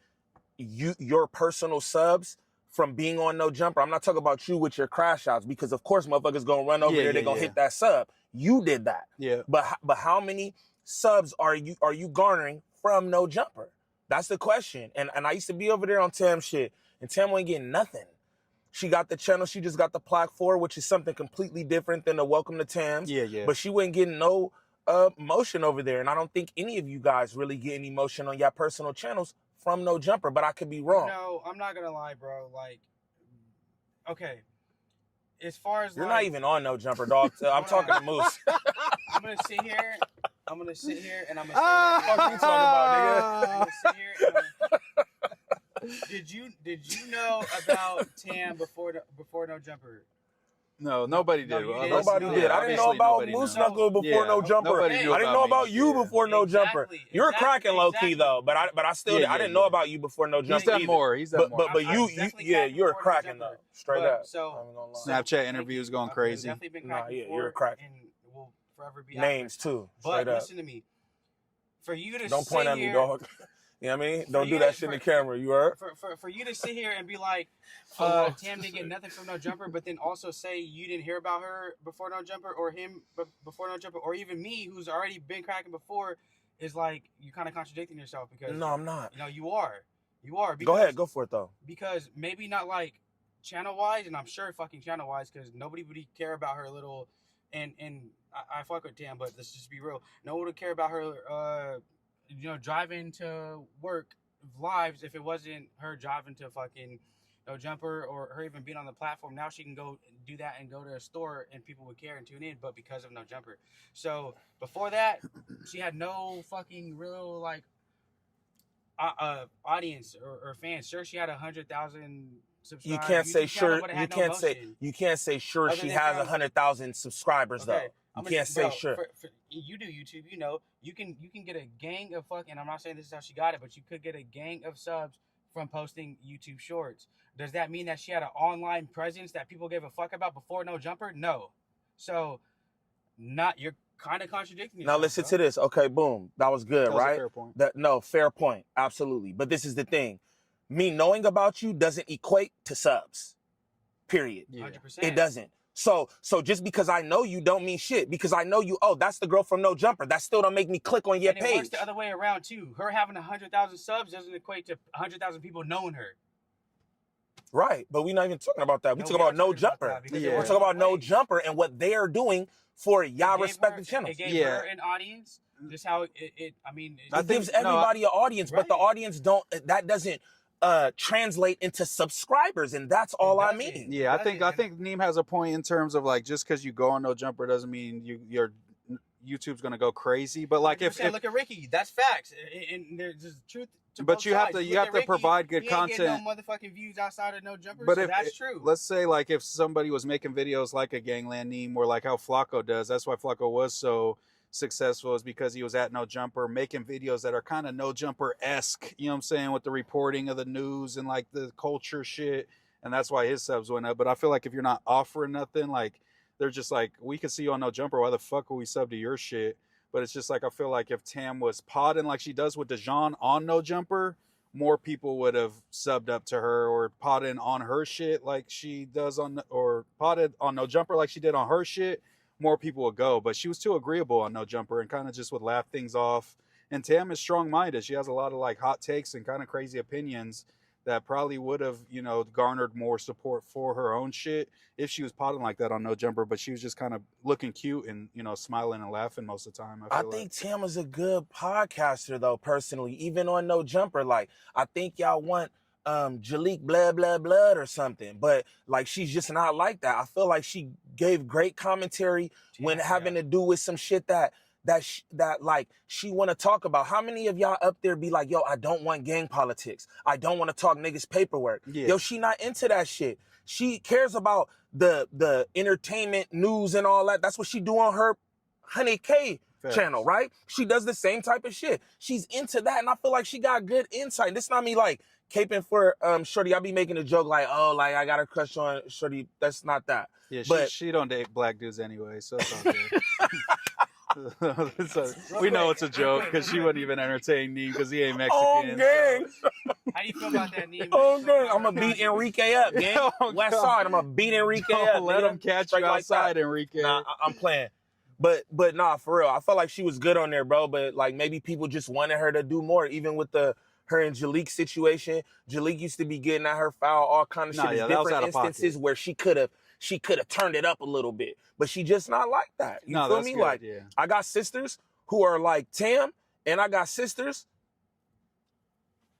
your personal subs from being on No Jumper? I'm not talking about you with your crash outs, because of course motherfuckers gonna run over there, they're gonna hit that sub. You did that. Yeah. But how many subs are you garnering from No Jumper? That's the question. And I used to be over there on Tam shit, and Tam wasn't getting nothing. She got the channel, she just got the plaque for, which is something completely different than the Welcome to Tams. Yeah. But she wasn't getting no motion over there. And I don't think any of you guys really get any motion on your personal channels from No Jumper, but I could be wrong. No, I'm not gonna lie, bro. Like, okay, as far as You're like, not even on No Jumper, dog. I'm talking to Moose. I'm gonna sit here. I'm gonna sit here and I'm gonna say What the fuck you talking about, nigga? I'm gonna sit here. And did you know about Tam before No Jumper? No, nobody No, did. you Well, did. Nobody No, did. I didn't know obviously about nobody Moose knows. Knuckle before No Jumper. Nobody Hey, knew I didn't about know me. about you Yeah. before No Jumper. Exactly, You're cracking low exactly. key though, but I still Yeah, I didn't yeah. know about you before No Jumper. He's done either. more. He's done more. But I you was definitely yeah, cracking you're before No cracking Jumper. though. Straight But, up. so- I ain't gonna lie. Snapchat Thank interviews you. going I've crazy. Definitely been Nah, cracking yeah, before, you're cracking. and will forever be Names after. too. But Straight up. listen to me. For you to Don't sit point at me, here, dog. You know what I mean? Don't do you- that shit in the camera. You heard? For you to sit here and be like, Tam didn't get nothing from No Jumper, but then also say you didn't hear about her before No Jumper, or him before No Jumper, or even me, who's already been cracking before, is like you're kind of contradicting yourself because No, I'm not. you are. Because, Go ahead, go for it though. Because maybe not like channel wise, and I'm sure fucking channel wise, because nobody would care about her little, and I fuck with Tam, but let's just be real. No one would care about her, driving to work lives if it wasn't her driving to fucking No Jumper or her even being on the platform, now she can go do that and go to a store and people would care and tune in, but because of No Jumper. So before that, she had no fucking real like audience or fans. Sure, she had 100,000 subscribers. You can't say sure. You can't say sure. Other She than has from- 100,000 subscribers Okay, though. You can't say sure. You do YouTube, you know, you can get a gang of fucking. I'm not saying this is how she got it, but you could get a gang of subs from posting YouTube shorts. Does that mean that she had an online presence that people gave a fuck about before No Jumper? No. So, you're kind of contradicting yourself. Now listen to this. Okay, boom. That was good, That was a right? fair point. Fair point. Absolutely. But this is the thing. Me knowing about you doesn't equate to subs. Period. Yeah. 100%. It doesn't. So just because I know you don't mean shit. Because I know you, oh, that's the girl from No Jumper. That still don't make me click on your And page. it works the other way around too. Her having 100,000 subs doesn't equate to 100,000 people knowing her. Right. But we're not even talking about that. We talk about No Jumper. Yeah. We're talking about No Jumper and what they're doing for y'all respective channels. It gave Yeah. her an audience. Just how it I mean, It gives everybody an audience, but the Right. audience that doesn't translate into subscribers, and that's all I doesn't. mean. Yeah, I think Neem has a point in terms of like just because you go on No Jumper doesn't mean your YouTube's gonna go crazy. But like if look at Ricky, that's facts, and there's just truth. To But both you have sides. to- you Look have at to Ricky, provide good he ain't getting content. No motherfucking views outside of No Jumper. But So if that's true. let's say like if somebody was making videos like a GvnglvndNiem or like how Flacco does, that's why Flacco was so successful, is because he was at No Jumper making videos that are kind of No Jumper-esque, you know what I'm saying, with the reporting of the news and like the culture shit, and that's why his subs went up. But I feel like if you're not offering nothing, like they're just like, we can see you on No Jumper, why the fuck would we sub to your shit? But it's just like I feel like if Tam was podding like she does with Dejon on No Jumper, more people would have subbed up to her, or podding on her shit like she does on, or podded on No Jumper like she did on her shit, more people would go. But she was too agreeable on No Jumper and kind of just would laugh things off. And Tam is strong-minded. She has a lot of like hot takes and kind of crazy opinions that probably would have, you know, garnered more support for her own shit if she was potting like that on No Jumper. But she was just kind of looking cute and, you know, smiling and laughing most of the time. I think Tam is a good podcaster though, personally, even on No Jumper. Like, I think y'all want Jalik blah blah blah or something, but like she's just not like that. I feel like she gave great commentary when having to do with some shit that like she want to talk about. How many of y'all up there be like, yo, I don't want gang politics, I don't want to talk niggas paperwork? Yeah. Yo, she not into that shit. She cares about the entertainment news and all that. That's what she do on her 100K channel, right? She does the same type of shit. She's into that, and I feel like she got good insight. This not me like caping for Shorty. I be making a joke like, oh, like I got a crush on Shorty. That's not that. Yeah, but she don't date black dudes anyway, so it's all good. So, we know it's a joke because she wouldn't even entertain me because he ain't Mexican. oh gang, How do you feel about that, Neem? oh gang, I'm gonna beat Enrique up, gang. Oh, West God. Side, I'm gonna beat Enrique Don't up. let nigga. him catch Straight you like outside, that. Enrique. Nah, I'm playing. But nah, for real, I felt like she was good on there, bro. But like maybe people just wanted her to do more, even with her and Jalik situation. Jalik used to be getting at her foul, all kind of shit. Nah, yeah, There's that was different out of pocket. instances where she could have turned it up a little bit, but she just not like that. You No, feel that's me? good, Like yeah. I got sisters who are like Tam, and I got sisters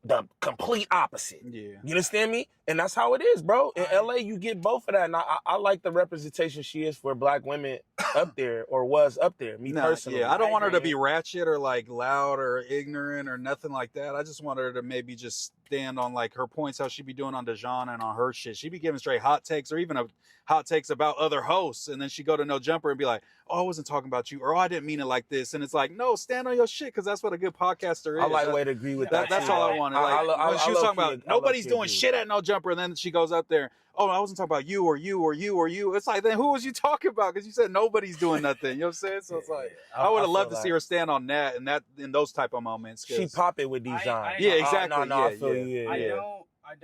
the complete opposite. Yeah. You understand me? And that's how it is, bro. In LA, you get both of that. And I like the representation she is for black women up there, or was up there, me Nah, personally. yeah, I don't want her to agree. be ratchet or like loud or ignorant or nothing like that. I just want her to maybe just stand on like her points, how she be doing on Dejon and on her shit. She be giving straight hot takes, or even hot takes about other hosts, and then she go to No Jumper and be like, "Oh, I wasn't talking about you," or "Oh, I didn't mean it like this." And it's like, no, stand on your shit, because that's what a good podcaster is. I like way to agree with that. That's too, all I though. wanted. Like when she was talking about nobody's low-key doing agree. shit at No Jumper, and then she goes up there, "Oh, I wasn't talking about you or you or you or you." It's like, then who was you talking about? Because you said nobody's doing nothing. You know what I'm saying? So it's like, I would have loved to see her stand on that and that in those type of moments. 'cause- She pop it with Dejon. Yeah, exactly. No, I Yeah, feel yeah. you. Yeah, I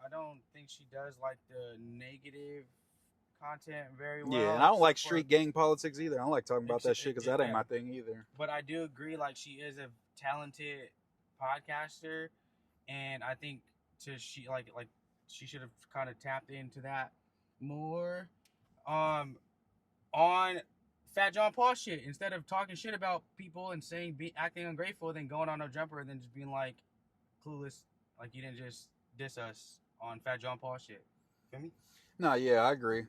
don't think she does like the negative content very well. Yeah, and I don't like So street gang politics either. I don't like talking about that shit because that ain't yeah. my thing either. But I do agree, like she is a talented podcaster, and I think she should have kind of tapped into that more. On Fat John Paul shit, instead of talking shit about people and acting ungrateful, then going on No Jumper and then just being like clueless, like you didn't just diss us Fat John Paul shit. Feel me? No, yeah, I agree.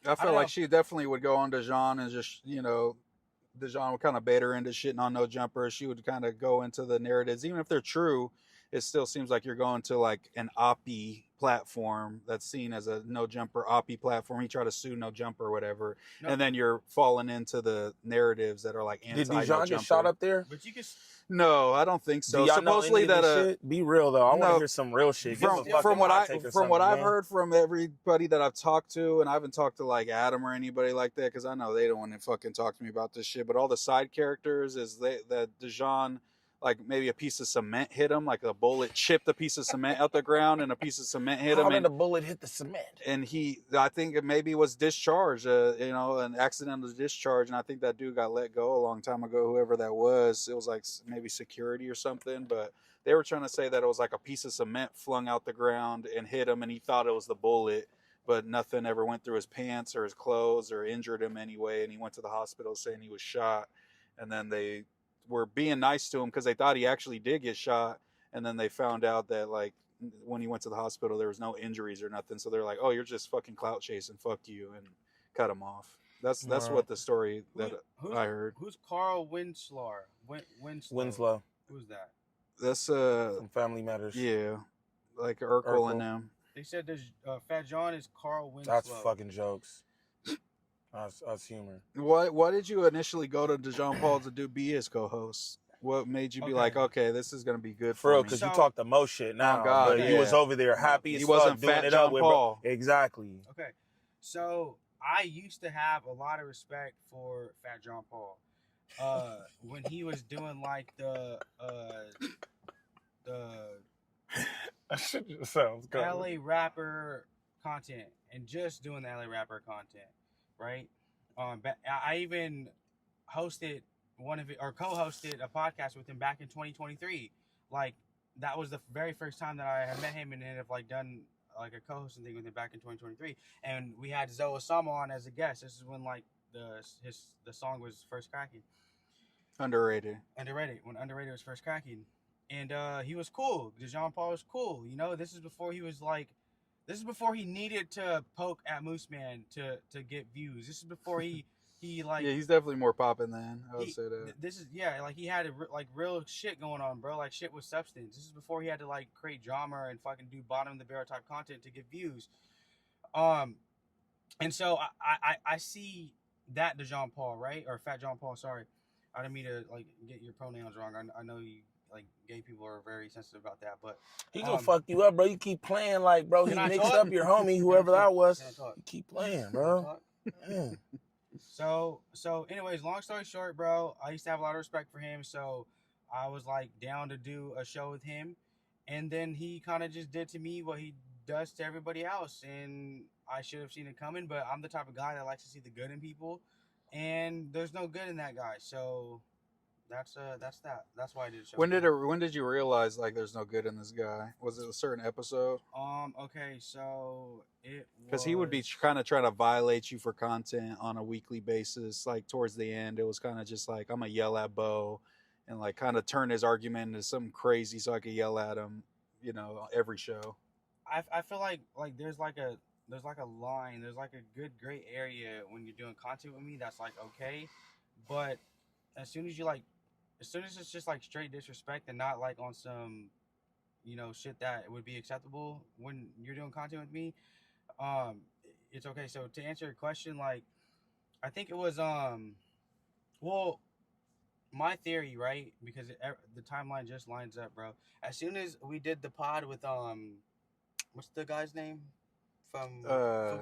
I don't feel like know. she definitely would go on Dejon and just, Dejon would kind of bait her into shitting on No Jumper. She would kind of go into the narratives, even if they're true. It still seems like you're going to like an oppie platform that's seen as a No Jumper oppie platform. He tried to sue No Jumper or whatever, No. and then you're falling into the narratives that are like Did anti No Dejon Jumper. get shot up there? But you can. No, I don't think Do so. y'all know Supposedly any of that this shit? Be real though. I want to no, hear some real shit. Give a fucking from what hot take or something, I've man. heard from everybody that I've talked to, and I haven't talked to like Adam or anybody like that because I know they don't want to fucking talk to me about this shit. But all the side characters is that Dejon, like maybe a piece of cement hit him, like a bullet chipped a piece of cement out the ground, and a piece of cement hit How him. did the bullet hit the cement? And I think it maybe was discharged, an accidental discharge, and I think that dude got let go a long time ago. Whoever that was, it was like maybe security or something, but they were trying to say that it was like a piece of cement flung out the ground and hit him, and he thought it was the bullet, but nothing ever went through his pants or his clothes or injured him anyway, and he went to the hospital saying he was shot, and then they were being nice to him because they thought he actually did get shot, and then they found out that like when he went to the hospital there was no injuries or nothing, so they're like, oh, you're just fucking clout chasing, fuck you, and cut him off. That's what the story that I heard. Who's Carl Winslow? Winslow Who's that? That's from Family Matters. yeah, like Urkel and them. They said there's Fat John is Carl Winslow. That's fucking jokes. That's humor. Why did you initially go to Dejon Paul to be his co-host? What made you be like, okay, this is gonna be good For real, me? because you talk the most shit now. God, but you was over there happy as he fuck wasn't doing Fat it John up with Paul. Exactly. Okay, so I used to have a lot of respect for Fat John Paul. When he was doing like the That shit just sounds good. LA rapper content and just doing the LA rapper content, right? I even hosted co-hosted a podcast with him back in 2023. Like that was the very first time that I had met him and then have like done like a co-hosting thing with him back in 2023. And we had Zoe Osama on as a guest. This is when like the song was first cracking. Underrated. When Underrated was first cracking. And he was cool. Dejon Paul was cool. You know, this is before he needed to poke at Moose Man to get views. This is before he like he's definitely more popping than I would say that. This is like he had like real shit going on, bro. Like shit with substance. This is before he had to like create drama and fucking do bottom of the barrel type content to get views. And so I see that Dejon Paul, right? Or Fat John Paul, sorry. I didn't mean to like get your pronouns wrong. I know you like gay people are very sensitive about that, but he gonna fuck you up, bro. You keep playing like, bro. He mixed up your homie, whoever that was. You keep playing, bro. So anyways, long story short, bro, I used to have a lot of respect for him, so I was like down to do a show with him, and then he kind of just did to me what he does to everybody else, and I should have seen it coming, but I'm the type of guy that likes to see the good in people, and there's no good in that guy, so that's that. That's why I did a show. When did you realize like there's no good in this guy? Was it a certain episode? Okay, so it because he would be kind of trying to violate you for content on a weekly basis. Like towards the end, it was kind of just like I'm gonna yell at Bo, and like kind of turn his argument into something crazy so I could yell at him. You know, every show. I feel like there's like a line, there's like a good gray area when you're doing content with me that's like okay, but as soon as it's just like straight disrespect and not like on some, you know, shit that would be acceptable when you're doing content with me, it's okay. So to answer your question, like, I think it was, well, my theory, right? Because the timeline just lines up, bro. As soon as we did the pod with, what's the guy's name from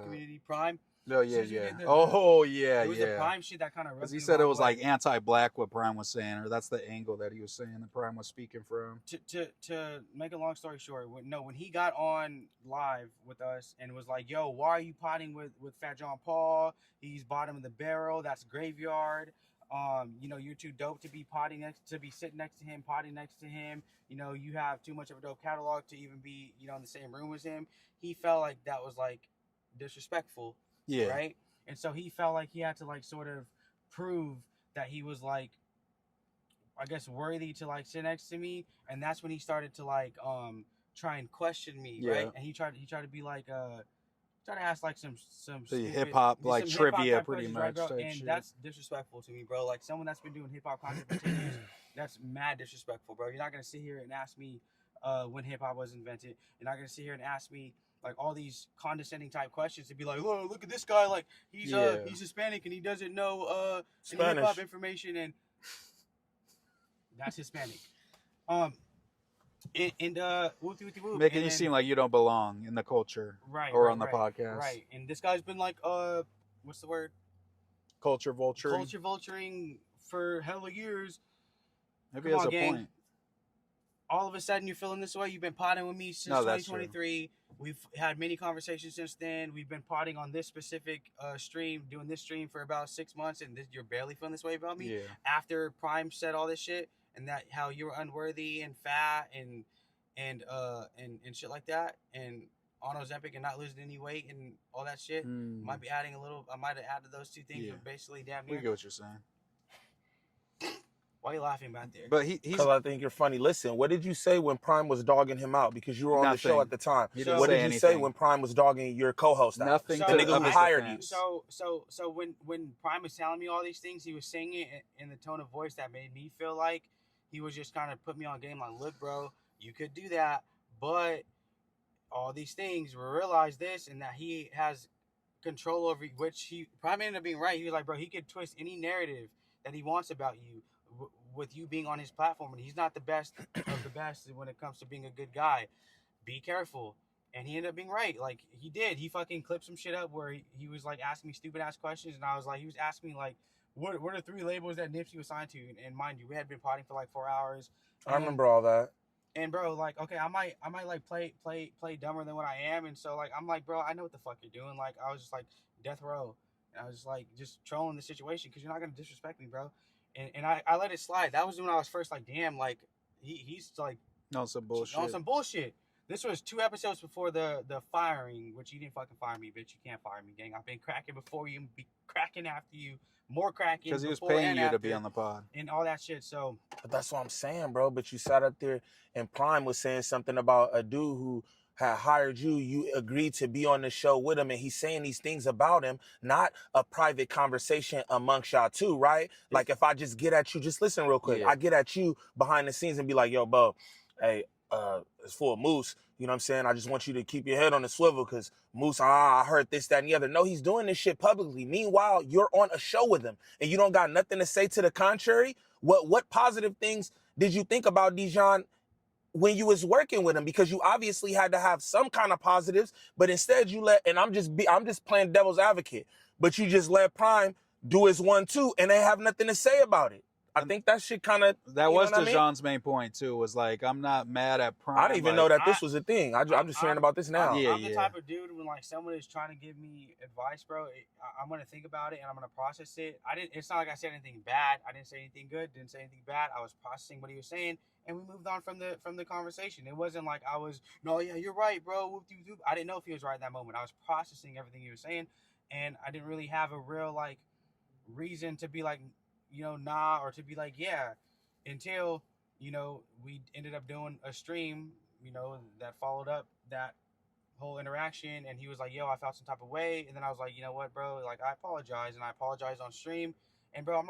Community Prime? No, yeah. It was the Prime shit that kind of because he said it was like anti-black what Prime was saying, or that's the angle that he was saying that Prime was speaking from. To make a long story short, when he got on live with us and was like, "Yo, why are you potting with Fat John Paul? He's bottom of the barrel. That's graveyard. You know, you're too dope to be sitting next to him, potting next to him. You know, you have too much of a dope catalog to even be, you know, in the same room as him." He felt like that was like disrespectful. Yeah. Right. And so he felt like he had to like sort of prove that he was like, I guess, worthy to like sit next to me. And that's when he started to like try and question me, Yeah. right? And he tried to be like try to ask like some stupid- hip hop some like hip-hop trivia type pretty questions, right, much bro? type And shit. that's disrespectful to me, bro. Like someone that's been doing hip hop content for 10 years, that's mad disrespectful, bro. You're not gonna sit here and ask me when hip hop was invented. You're not gonna sit here and ask me like all these condescending type questions to be like, oh, look at this guy, like he's Hispanic and he doesn't know any hip hop information, and that's Hispanic. Whoop, Making you seem like you don't belong in the culture, or on the podcast, right? And this guy's been like, what's the word? Culture vulturing. Culture vulturing for hella years. Maybe he has a point. All of a sudden, you're feeling this way. You've been potting with me since 2023. We've had many conversations since then. We've been potting on this specific stream, doing this stream for about 6 months, and you're barely feeling this way about me. Yeah. After Prime said all this shit, and that how you were unworthy and fat and shit like that, and on Ozempic and not losing any weight and all that shit. Might be adding a little. I might have added those two things, but basically damn near. We get what you're saying. Why are you laughing back there? But he's because I think you're funny. Listen, what did you say when Prime was dogging him out? Because you were on the show at the time. What did you say when Prime was dogging your co-host out? Nothing. The nigga who hired you. So when Prime was telling me all these things, he was saying it in the tone of voice that made me feel like he was just kind of put me on game. Like, look, bro, you could do that, but all these things, we realize this, and that he has control over, which he Prime ended up being right. He was like, bro, he could twist any narrative that he wants about you with you being on his platform, and he's not the best of the best when it comes to being a good guy. Be careful. And he ended up being right. Like, he did. He fucking clipped some shit up where he was like asking me stupid ass questions, and I was like, he was asking me like, what are the 3 labels that Nipsey was signed to? And mind you, we had been potting for like 4 hours. I remember all that. And bro, like, okay, I might like play dumber than what I am, and so like I'm like, bro, I know what the fuck you're doing. Like, I was just like death row, and I was just like just trolling the situation because you're not gonna disrespect me, bro. And I let it slide. That was when I was first like, damn, like he's like on some bullshit. On some bullshit. This was 2 episodes before the firing, which you didn't fucking fire me, bitch. You can't fire me, gang. I've been cracking before you, be cracking after you, more cracking. Because he was paying you to be on the pod and all that shit. So, but that's what I'm saying, bro. But you sat up there and Prime was saying something about a dude who had hired you. You agreed to be on the show with him, and he's saying these things about him, not a private conversation amongst y'all two, right? Like, if I just get at you, just listen real quick. I get at you behind the scenes and be like, yo, bro, hey, it's for Moose. You know what I'm saying? I just want you to keep your head on the swivel because Moose, I heard this, that, and the other. No, he's doing this shit publicly. Meanwhile, you're on a show with him and you don't got nothing to say to the contrary. What positive things did you think about Dejon when you was working with him? Because you obviously had to have some kind of positives, but instead you let, and I'm just playing devil's advocate, but you just let Prime do his 1-2 and they have nothing to say about it. I think that shit kind of... That was Dejon's main point, too, was like, I'm not mad at Prime. I didn't even know that this was a thing. I'm just hearing about this now. I'm the type of dude when, like, someone is trying to give me advice, bro, I'm going to think about it and I'm going to process it. It's not like I said anything bad. I didn't say anything good, didn't say anything bad. I was processing what he was saying, and we moved on from the conversation. It wasn't like I was, no, yeah, you're right, bro. Whoop-de-whoop. I didn't know if he was right at that moment. I was processing everything he was saying, and I didn't really have a real, like, reason to be like, nah, or to be like, yeah, until, we ended up doing a stream, that followed up that whole interaction, and he was like, yo, I felt some type of way, and then I was like, you know what, bro, like, I apologize, and I apologize on stream, and bro,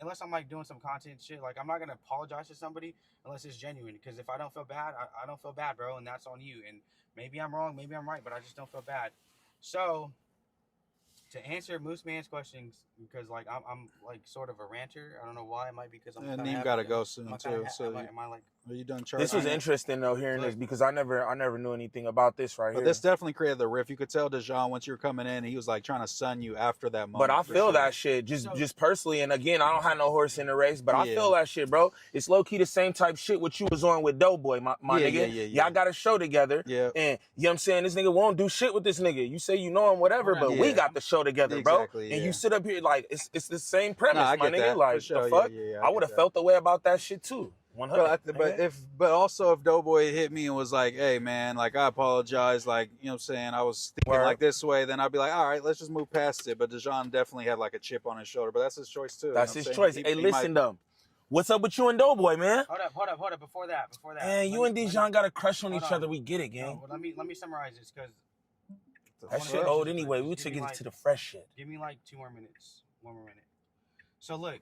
unless I'm like doing some content shit, like, I'm not gonna apologize to somebody unless it's genuine, because if I don't feel bad, I don't feel bad, bro, and that's on you, and maybe I'm wrong, maybe I'm right, but I just don't feel bad. So, to answer Moose Man's questions, because like I'm like sort of a ranter. I don't know why. It might be because I'm. And Neem gotta go soon too. So am I like? Are you done charging? This was interesting though, hearing this, because I never knew anything about this right here. But this definitely created the riff. You could tell Dejon once you were coming in, he was like trying to sun you after that moment. But I feel that shit just personally, and again, I don't have no horse in the race, but I feel that shit, bro. It's low key the same type shit what you was on with DoBoy, my nigga. Y'all got a show together, and you know what I'm saying. This nigga won't do shit with this nigga. You say you know him, whatever, but we got the show together, bro. And you sit up here like it's the same premise, my nigga. That, like sure. the fuck, I would have felt the way about that shit too. 100. But also if DoBoy hit me and was like, hey man, like I apologize, like, you know what I'm saying, I was thinking like this way, then I'd be like, all right, let's just move past it. But Dejon definitely had like a chip on his shoulder, but that's his choice too. That's his choice. Hey, listen though, What's up with you and DoBoy, man? Hold up. Before that. Man, you and Dejon got a crush on each other. We get it, gang. No, well, let me summarize this because That shit old anyway. We took it to the fresh shit. Give me like 2 more minutes. 1 more minute. So look,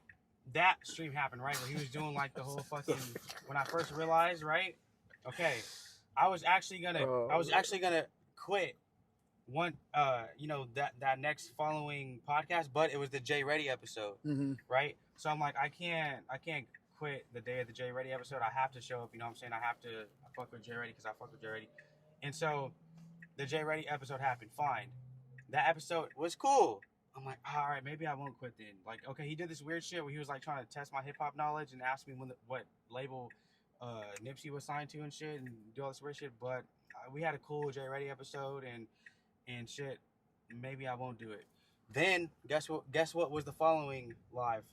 that stream happened, right? Where he was doing like the whole fucking. When I first realized, right? Okay, I was actually gonna quit one. That next following podcast, but it was the Jay Reddy episode, right? So I'm like, I can't quit the day of the Jay Reddy episode. I have to show up. You know what I'm saying? I fuck with Jay Reddy because I fuck with Jay Reddy, and so the Jay Reddy episode happened. Fine, that episode was cool. I'm like, all right, maybe I won't quit then. Like, okay, he did this weird shit where he was like trying to test my hip hop knowledge and ask me what label Nipsey was signed to and shit and do all this weird shit. But we had a cool Jay Reddy episode and shit. Maybe I won't do it. Then guess what was the following live?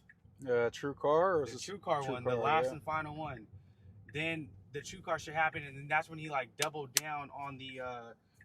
True Car? Or the True Car one, the last and final one. Then the True Car shit happened, and then that's when he like doubled down on the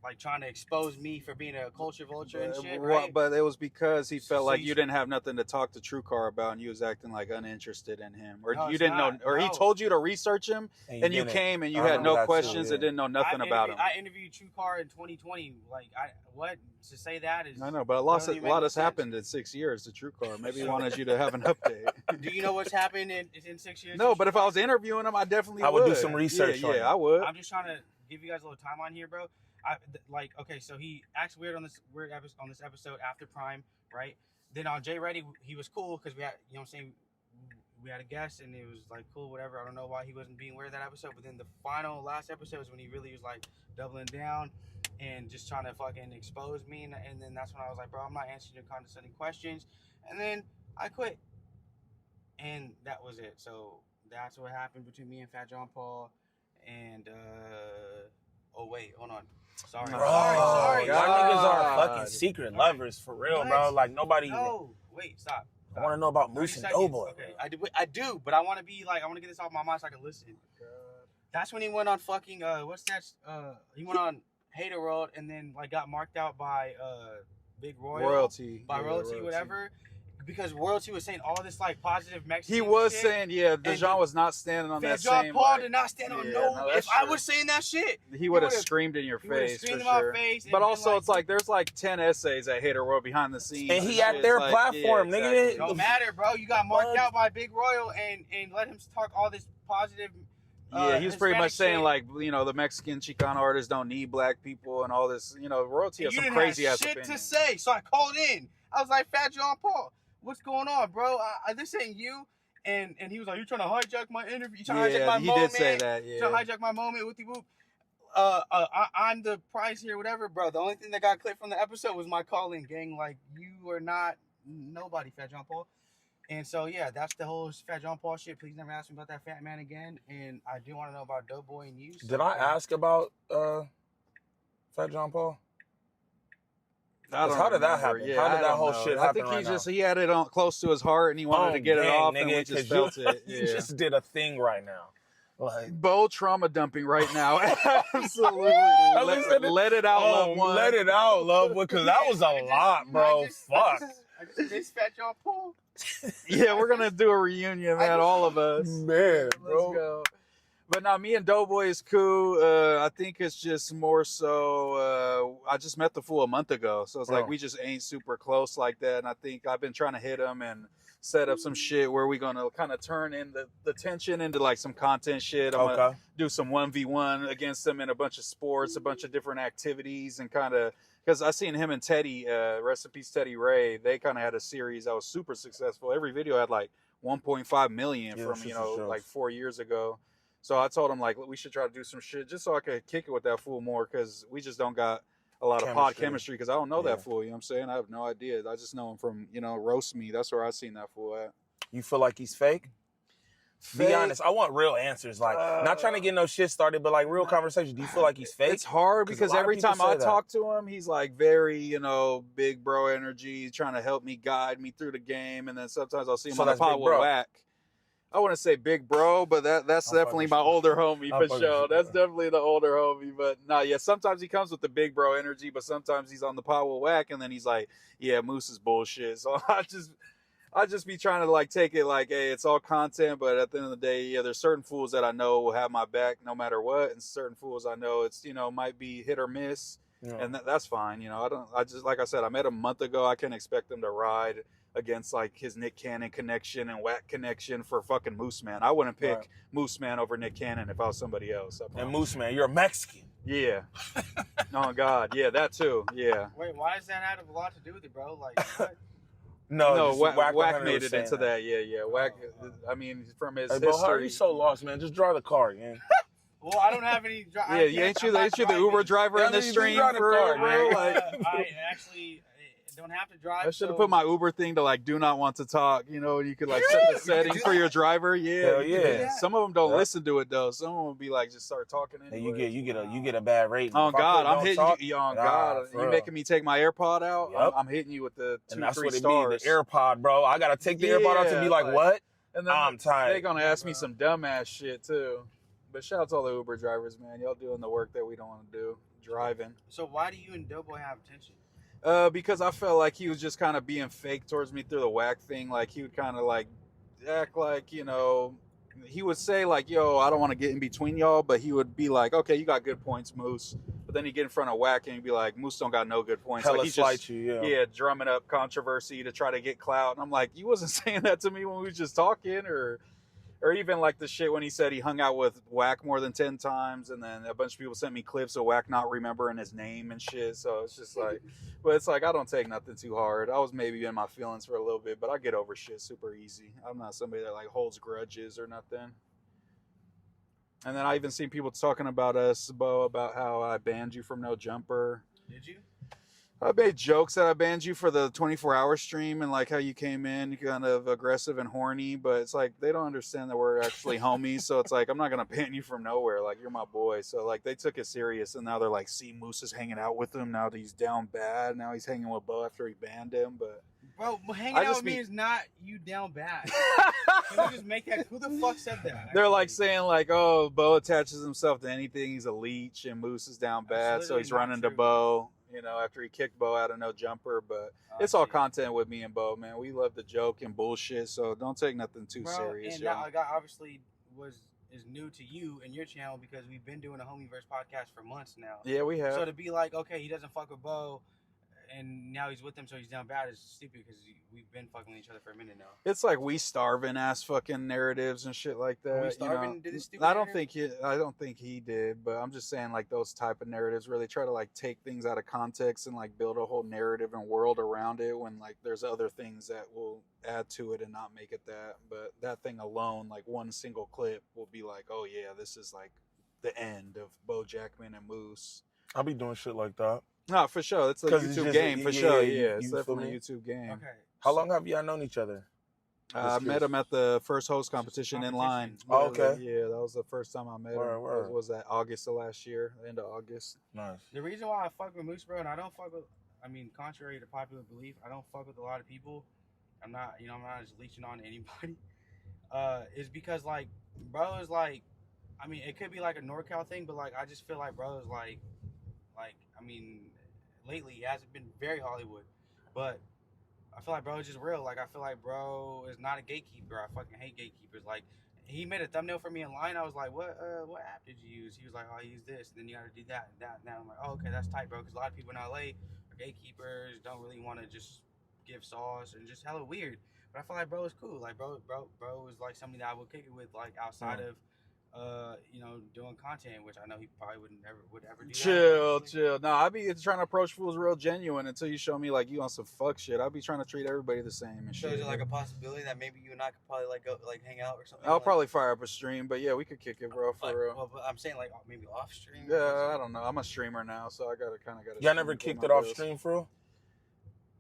like trying to expose me for being a culture vulture and shit, right? But it was because he felt like you didn't have nothing to talk to True Car about, and you was acting like uninterested in him, or no, you didn't know, or he told you to research him, and you came and you had no questions and didn't know nothing about him. I interviewed True Car in 2020. Like, what to say that is? I know, but a lot has happened in 6 years to True Car. Maybe he wanted you to have an update. Do you know what's happened in 6 years? No, but if I was interviewing him, I definitely would do some research. Yeah, I would. I'm just trying to give you guys a little timeline here, bro. Okay, so he acts weird on this episode after Prime, right? Then on Jay Reddy, he was cool because we had, you know what I'm saying, we had a guest and it was like cool, whatever. I don't know why he wasn't being weird that episode, but then the last episode is when he really was like doubling down and just trying to fucking expose me, and then that's when I was like, bro, I'm not answering your condescending questions, and then I quit, and that was it. So that's what happened between me and Fat John Paul, and oh wait, hold on. Sorry. Y'all niggas are fucking secret lovers for real, bro. Like nobody. No, wait, stop. I want to know about Moose and DoBoy. Okay, I do, but I want to get this off my mind so I can listen. That's when he went on fucking what's that? He went on Hater World and then like got marked out by Big Royalty, whatever. Because Royalty was saying all this like positive Mexican He was shit, saying, Dejon was not standing on that Dejon same. Paul did not stand on if I was saying that shit, he would have screamed in your face for sure. But also, it's like there's like 10 essays at Hater World behind the scenes, and he at their platform, nigga. It don't matter, bro. You got marked out by Big Royal and let him talk all this positive. He was pretty much saying like, the Mexican Chicano artists don't need black people and all this. Royalty has some crazy ass shit opinions. to say, so I called in. I was like, Fat John Paul, what's going on, bro? This ain't you. And he was like, you're trying to hijack my interview. You're trying to hijack my moment. He did say that, yeah. You're trying to hijack my moment with the whoop. I'm the prize here, whatever, bro. The only thing that got clipped from the episode was my calling, gang. Like, you are not nobody, Fat John Paul. And so, yeah, that's the whole Fat John Paul shit. Please never ask me about that fat man again. And I do want to know about DoBoy and you. So did I ask about Fat John Paul? How did that happen? Yeah, how did that whole shit happen? I think he had it on close to his heart and he wanted to get it off, and we just felt it. Yeah. You just did a thing right now. Like bold trauma dumping right now. Absolutely. Let it out, loved one. Let it out, loved one, because that was a lot, bro. Fuck. I just miss Fat John Paul. Yeah, we're gonna do a reunion, man. All of us, man, bro. Let's go. But now, me and DoBoy is cool. I think it's just more so. I just met the fool a month ago, so it's like we just ain't super close like that. And I think I've been trying to hit him and set up some shit where we're gonna kind of turn in the tension into like some content shit. I'm gonna do some 1v1 against him in a bunch of sports, a bunch of different activities, and kind of. Because I seen him and Teddy, rest in peace, Teddy Ray. They kind of had a series that was super successful. Every video had like 1.5 million from like 4 years ago. So I told him like we should try to do some shit just so I could kick it with that fool more, because we just don't got a lot of pod chemistry. Because I don't know that fool. You know what I'm saying? I have no idea. I just know him from Roast Me. That's where I seen that fool at. You feel like he's fake? Be honest. I want real answers. Like, not trying to get no shit started, but like real conversation. Do you feel like he's fake? It's hard because every time I talk to him, he's like very, big bro energy, trying to help me, guide me through the game. And then sometimes I'll see him on the pod with whack. I wouldn't say big bro, but that's definitely my older homie for sure. That's definitely the older homie. But sometimes he comes with the big bro energy, but sometimes he's on the pod with whack, and then he's like, yeah, Moose is bullshit. So I just be trying to like take it like, hey, it's all content, but at the end of the day, yeah, there's certain fools that I know will have my back no matter what, and certain fools I know it's might be hit or miss, and that's fine. I just like I said, I met him a month ago. I can't expect him to ride against like his Nick Cannon connection and Whack connection for fucking Moose Man. I wouldn't pick Moose Man over Nick Cannon if I was somebody else. And Moose Man, you're a Mexican. Yeah. Oh God, yeah, that too. Yeah. Wait, why does that have a lot to do with it, bro? Like, what? No, Whack made it into that. Yeah. Whack. I mean, from his history. How are you so lost, man? Just drive the car, man. Well, I don't have any. Ain't you the Uber driver in this stream, bro? I actually don't have to drive. I should have put my Uber thing to like do not want to talk. And you could like set the setting for your driver. Yeah, yeah. Some of them don't listen to it though. Some of them will be like just start talking. Anyway. You get a bad rating. Oh God, I'm hitting you. On God, you making me take my AirPod out. Yep. I'm hitting you with the 2-3 stars. The AirPod, bro. I gotta take the AirPod out to be like what? And then I'm tired. They're gonna ask me some dumbass shit too. But shout out to all the Uber drivers, man. Y'all doing the work that we don't want to do, driving. So why do you and DoBoy have tension? Because I felt like he was just kind of being fake towards me through the Whack thing. Like he would kind of like act like, he would say like, yo, I don't want to get in between y'all, but he would be like, okay, you got good points, Moose. But then he'd get in front of Whack and he'd be like, Moose don't got no good points. Hella like, he slight just, you, drumming up controversy to try to get clout. And I'm like, you wasn't saying that to me when we was just talking, or even like the shit when he said he hung out with Whack more than 10 times, and then a bunch of people sent me clips of Whack not remembering his name and shit. So it's just like, but it's like, I don't take nothing too hard. I was maybe in my feelings for a little bit, but I get over shit super easy. I'm not somebody that like holds grudges or nothing. And then I even seen people talking about us, Bo, about how I banned you from No Jumper. Did you? I made jokes that I banned you for the 24-hour stream and like how you came in kind of aggressive and horny, but it's like they don't understand that we're actually homies. So it's like, I'm not going to ban you from nowhere. Like, you're my boy. So like they took it serious, and now they're like, see, Moose is hanging out with him. Now that he's down bad. Now he's hanging with Bo after he banned him. But bro, hanging out with me is not you down bad. Can you just make that? Who the fuck said that? They're like saying like, oh, Bo attaches himself to anything. He's a leech, and Moose is down bad. So he's running to Bo. After he kicked Bo out of No Jumper, but it's all content with me and Bo, man. We love to joke and bullshit, so don't take nothing too serious. And that obviously is new to you and your channel because we've been doing a Homieverse podcast for months now. Yeah, we have. So to be like, okay, he doesn't fuck with Bo, and now he's with him, so he's down bad is stupid because we've been fucking with each other for a minute now. It's like we starving ass fucking narratives and shit like that. We starving did this stupid I don't think he did, but I'm just saying like those type of narratives really try to like take things out of context and like build a whole narrative and world around it when like there's other things that will add to it and not make it that. But that thing alone, like one single clip will be like, oh yeah, this is like the end of Bo Jackman and Moose. I'll be doing shit like that. No, for sure. It's a YouTube game, for sure. Yeah, it's definitely a YouTube game. Okay. How long have y'all known each other? I met him at the first host competition in line. Oh, okay. Yeah, that was the first time I met him. Was that August of last year, end of August. Nice. The reason why I fuck with Moose, bro, and I don't fuck with, contrary to popular belief, I don't fuck with a lot of people. I'm not just leeching on anybody. Is because like, bro is like, it could be like a NorCal thing, but like, I just feel like bro is like, lately he hasn't been very Hollywood, but I feel like bro is just real. Like, I feel like bro is not a gatekeeper. I fucking hate gatekeepers. Like, he made a thumbnail for me in line. I was like, what app did you use? He was like, oh, I use this. And then you got to do that and that. Now I'm like, oh, okay, that's tight, bro. Because a lot of people in LA are gatekeepers, don't really want to just give sauce and just hella weird. But I feel like bro is cool. Like, bro is like somebody that I would kick it with, like, outside of doing content, which I know he probably would ever do. Chill. No, I be trying to approach fools real genuine until you show me like you on some fuck shit. I be trying to treat everybody the same and shit. So is it like a possibility that maybe you and I could probably like go like hang out or something? I'll probably fire up a stream, but yeah, we could kick it, bro, for real. Well, but I'm saying like maybe off stream. Yeah, I don't know. I'm a streamer now, so I gotta. Y'all never kicked it off stream, for real?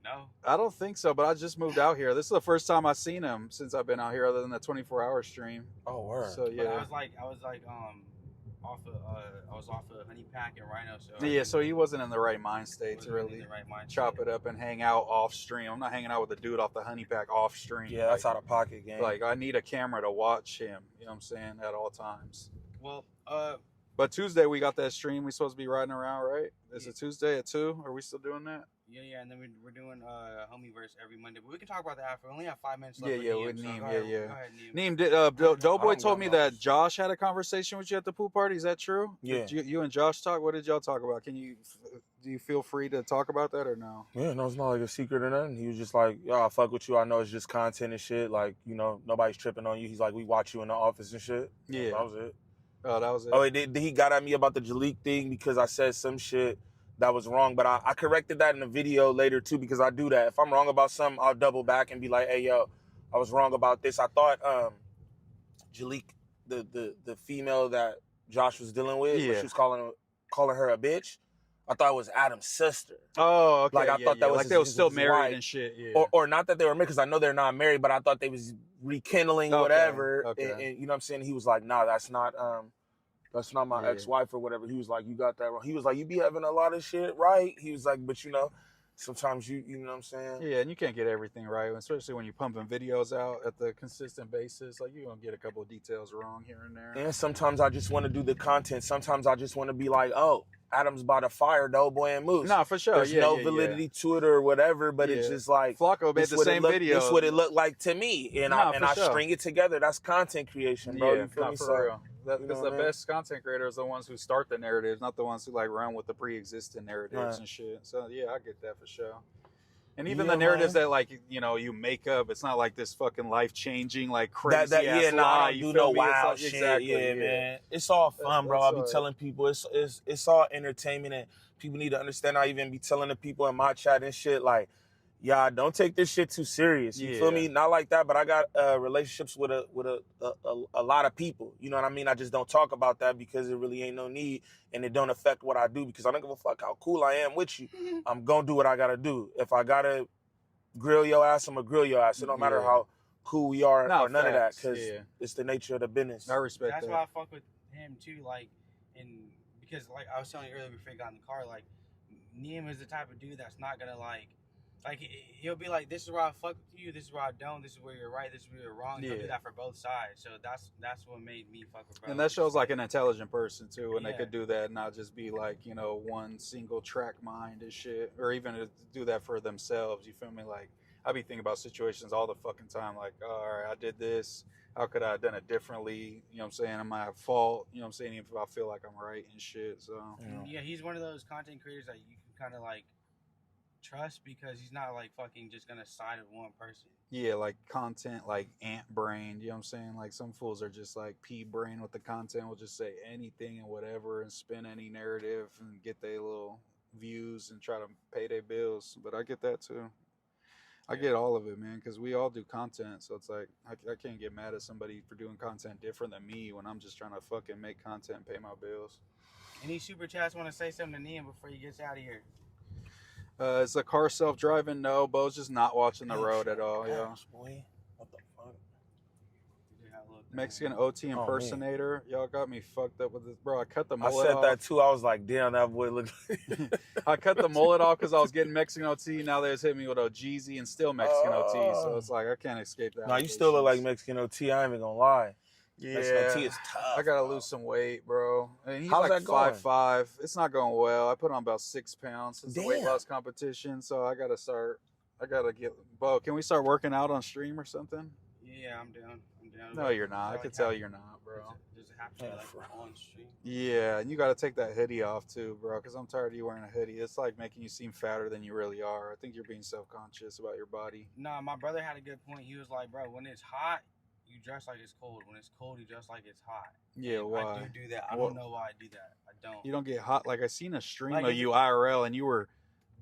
No, I don't think so. But I just moved out here. This is the first time I've seen him since I've been out here, other than the 24-hour stream. Oh, word. So yeah, but I was off of Honey Pack and Rhino. So yeah, so he wasn't in the right mind state to really chop it up and hang out off stream. I'm not hanging out with a dude off the Honey Pack off stream. Yeah, that's out of pocket game. Like, I need a camera to watch him. You know what I'm saying? At all times. Well, but Tuesday we got that stream. We supposed to be riding around, right? Is it Tuesday at 2? Are we still doing that? Yeah, and then we're doing Homieverse every Monday. But we can talk about that after. We only have 5 minutes Yeah, left. yeah, Niem, with so Neem, go yeah, ahead, yeah. Go ahead, Niem. Neem, I Doughboy don't told got me no- that Josh had a conversation with you at the pool party. Is that true? Yeah. Did you and Josh talk? What did y'all talk about? Do you feel free to talk about that or no? Yeah, no, it's not like a secret or nothing. He was just like, yo, I fuck with you. I know it's just content and shit. Like, you know, nobody's tripping on you. He's like, we watch you in the office and shit. Yeah. That was it. Oh, that was it. Oh, he got at me about the Jalik thing because I said some shit that was wrong. But I corrected that in the video later, too, because I do that. If I'm wrong about something, I'll double back and be like, hey, yo, I was wrong about this. I thought Jalik, the female that Josh was dealing with, Yeah. when she was calling her a bitch, I thought it was Adam's sister. Oh, okay. Like, I thought that was like they were his still married wife. and shit. Yeah. Or not that they were married, because I know they're not married, but I thought they was rekindling Okay, whatever. okay. And you know what I'm saying? He was like, nah, that's not my Yeah. ex-wife or whatever. He was like, you got that wrong. He was like, you be having a lot of shit right. He was like, but you know, sometimes you know what I'm saying? Yeah, and you can't get everything right, especially when you're pumping videos out at the consistent basis. Like, you're going to get a couple of details wrong here and there. And sometimes I just want to do the content. Sometimes I just want to be like, oh, Adam's about to fire DoBoy and Moose. Nah, for sure. There's no validity to it or whatever, but it's just like, Flacco made the same video. This what it looked like to me, and I string it together. That's content creation, bro. Yeah, you feel me? for real. Because the what I mean? best content creators are the ones who start the narratives, not the ones who like run with the pre-existing narratives Right. and shit. So yeah, I get that for sure. And even Yeah, the narratives man. that like you make up, it's not like this fucking life changing like crazy I ass don't lie. do You no feel me? It's wild like, shit. exactly, yeah, man. It's all fun, bro. I be that's telling people it's all entertainment, and people need to understand. I even be telling the people in my chat and shit like, yeah, don't take this shit too serious. You feel me? Not like that, but I got relationships with a lot of people. You know what I mean? I just don't talk about that because it really ain't no need, and it don't affect what I do because I don't give a fuck how cool I am with you. I'm gonna do what I gotta do. If I gotta grill your ass, I'm gonna grill your ass. It don't matter how cool we are or none of that, because it's the nature of the business. I respect That's that. why I fuck with him too, like, because like I was telling you earlier before we got in the car, like, Niem is the type of dude that's not gonna like he'll be like, this is where I fuck with you, this is where I don't, this is where you're right, this is where you're wrong. He'll do that for both sides. So that's what made me fuck with bro. And that shows like an intelligent person too, when they could do that, not just be like, one single track mind and shit, or even to do that for themselves. You feel me? Like, I be thinking about situations all the fucking time, like, oh, all right, I did this. How could I have done it differently? You know what I'm saying? Am I at fault? You know what I'm saying? Even if I feel like I'm right and shit. So yeah, he's one of those content creators that you can kind of like trust because he's not like fucking just gonna side with one person. Yeah, like content, like ant brain. You know what I'm saying? Like, some fools are just like pea brain with the content. Will just say anything and whatever and spin any narrative and get their little views and try to pay their bills. But I get that too. I get all of it, man, because we all do content. So it's like, I can't get mad at somebody for doing content different than me when I'm just trying to fucking make content and pay my bills. Any super chats want to say something to Niem before he gets out of here? Is the car self-driving? No, Bo's just not watching the road at all. Yeah. Boy. What the fuck? Mexican OT impersonator. Y'all got me fucked up with this, bro. I cut the I mullet said off. that too. I was like, damn, that boy look. I cut the mullet off because I was getting Mexican OT. Now they just hit me with a Jeezy and still Mexican OT. So it's like, I can't escape that. Nah, you still look like Mexican OT. I ain't even gonna lie. Yeah, Mexican OT is tough. I gotta lose some weight, bro. And he's How's like that going? 5'5". It's not going well. I put on about 6 pounds since the weight Damn. loss competition. So I gotta get. Bo, can we start working out on stream or something? Yeah, I'm down. No, you're not. I can tell you're not, bro. Does it have to be like on stream? Yeah, and you got to take that hoodie off too, bro, because I'm tired of you wearing a hoodie. It's like making you seem fatter than you really are. I think you're being self-conscious about your body. Nah, my brother had a good point. He was like, bro, when it's hot, you dress like it's cold. When it's cold, you dress like it's hot. Yeah, and why? I do that. I don't know why I do that. I don't. You don't get hot. Like, I seen a stream Like, of if you IRL, and you were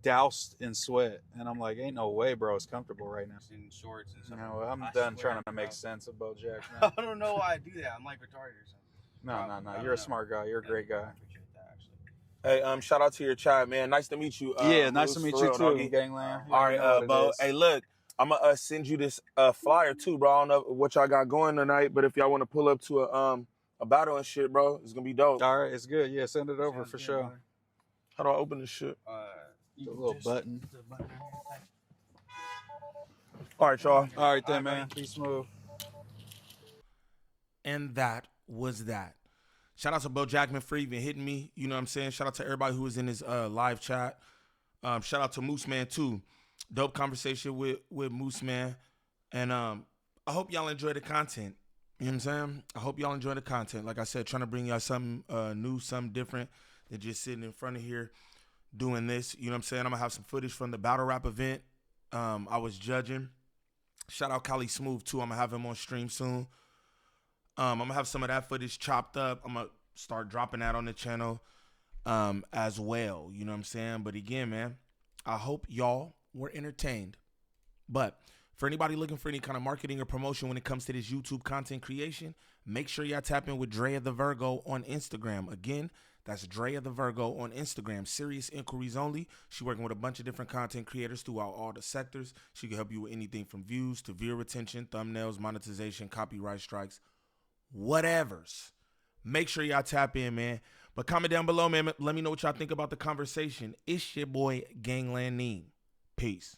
doused in sweat, and I'm like, ain't no way, bro. It's comfortable right now. In shorts and stuff. No, I'm I done swear, trying to make bro. sense of Bo Jackman. I don't know why I do that. I'm like retarded or something. No. I You're don't a smart guy. You're a great I guy. appreciate that, actually. Hey, shout out to your chat, man. Nice to meet you. Yeah, nice to Bruce, meet for you real, too, doggy. Gangland. All right, Bo. Hey, look, I'm gonna send you this flyer too, bro. I don't know what y'all got going tonight, but if y'all want to pull up to a battle and shit, bro, it's gonna be dope. All right, it's good. Yeah, send it over Sounds for good, sure. brother. How do I open this shit? You The can little just- button. the button right here. All right, y'all. All right, then, All right, man. buddy. Be smooth. And that was that. Shout out to Bo Jackman for even hitting me. You know what I'm saying? Shout out to everybody who was in his live chat. Shout out to Moose Man too. Dope conversation with Moose Man. And I hope y'all enjoy the content. You know what I'm saying? I hope y'all enjoy the content. Like I said, trying to bring y'all something new, something different than just sitting in front of here doing this. You know what I'm saying? I'm going to have some footage from the battle rap event. I was judging. Shout out Cali Smooth too. I'm going to have him on stream soon. I'm going to have some of that footage chopped up. I'm going to start dropping that on the channel as well. You know what I'm saying? But again, man, I hope y'all were entertained. But for anybody looking for any kind of marketing or promotion when it comes to this YouTube content creation, make sure y'all tap in with Drea the Virgo on Instagram. Again, that's Drea the Virgo on Instagram. Serious inquiries only. She's working with a bunch of different content creators throughout all the sectors. She can help you with anything from views to viewer retention, thumbnails, monetization, copyright strikes, whatevers. Make sure y'all tap in, man. But comment down below, man. Let me know what y'all think about the conversation. It's your boy, GvnglvndNiem. Peace.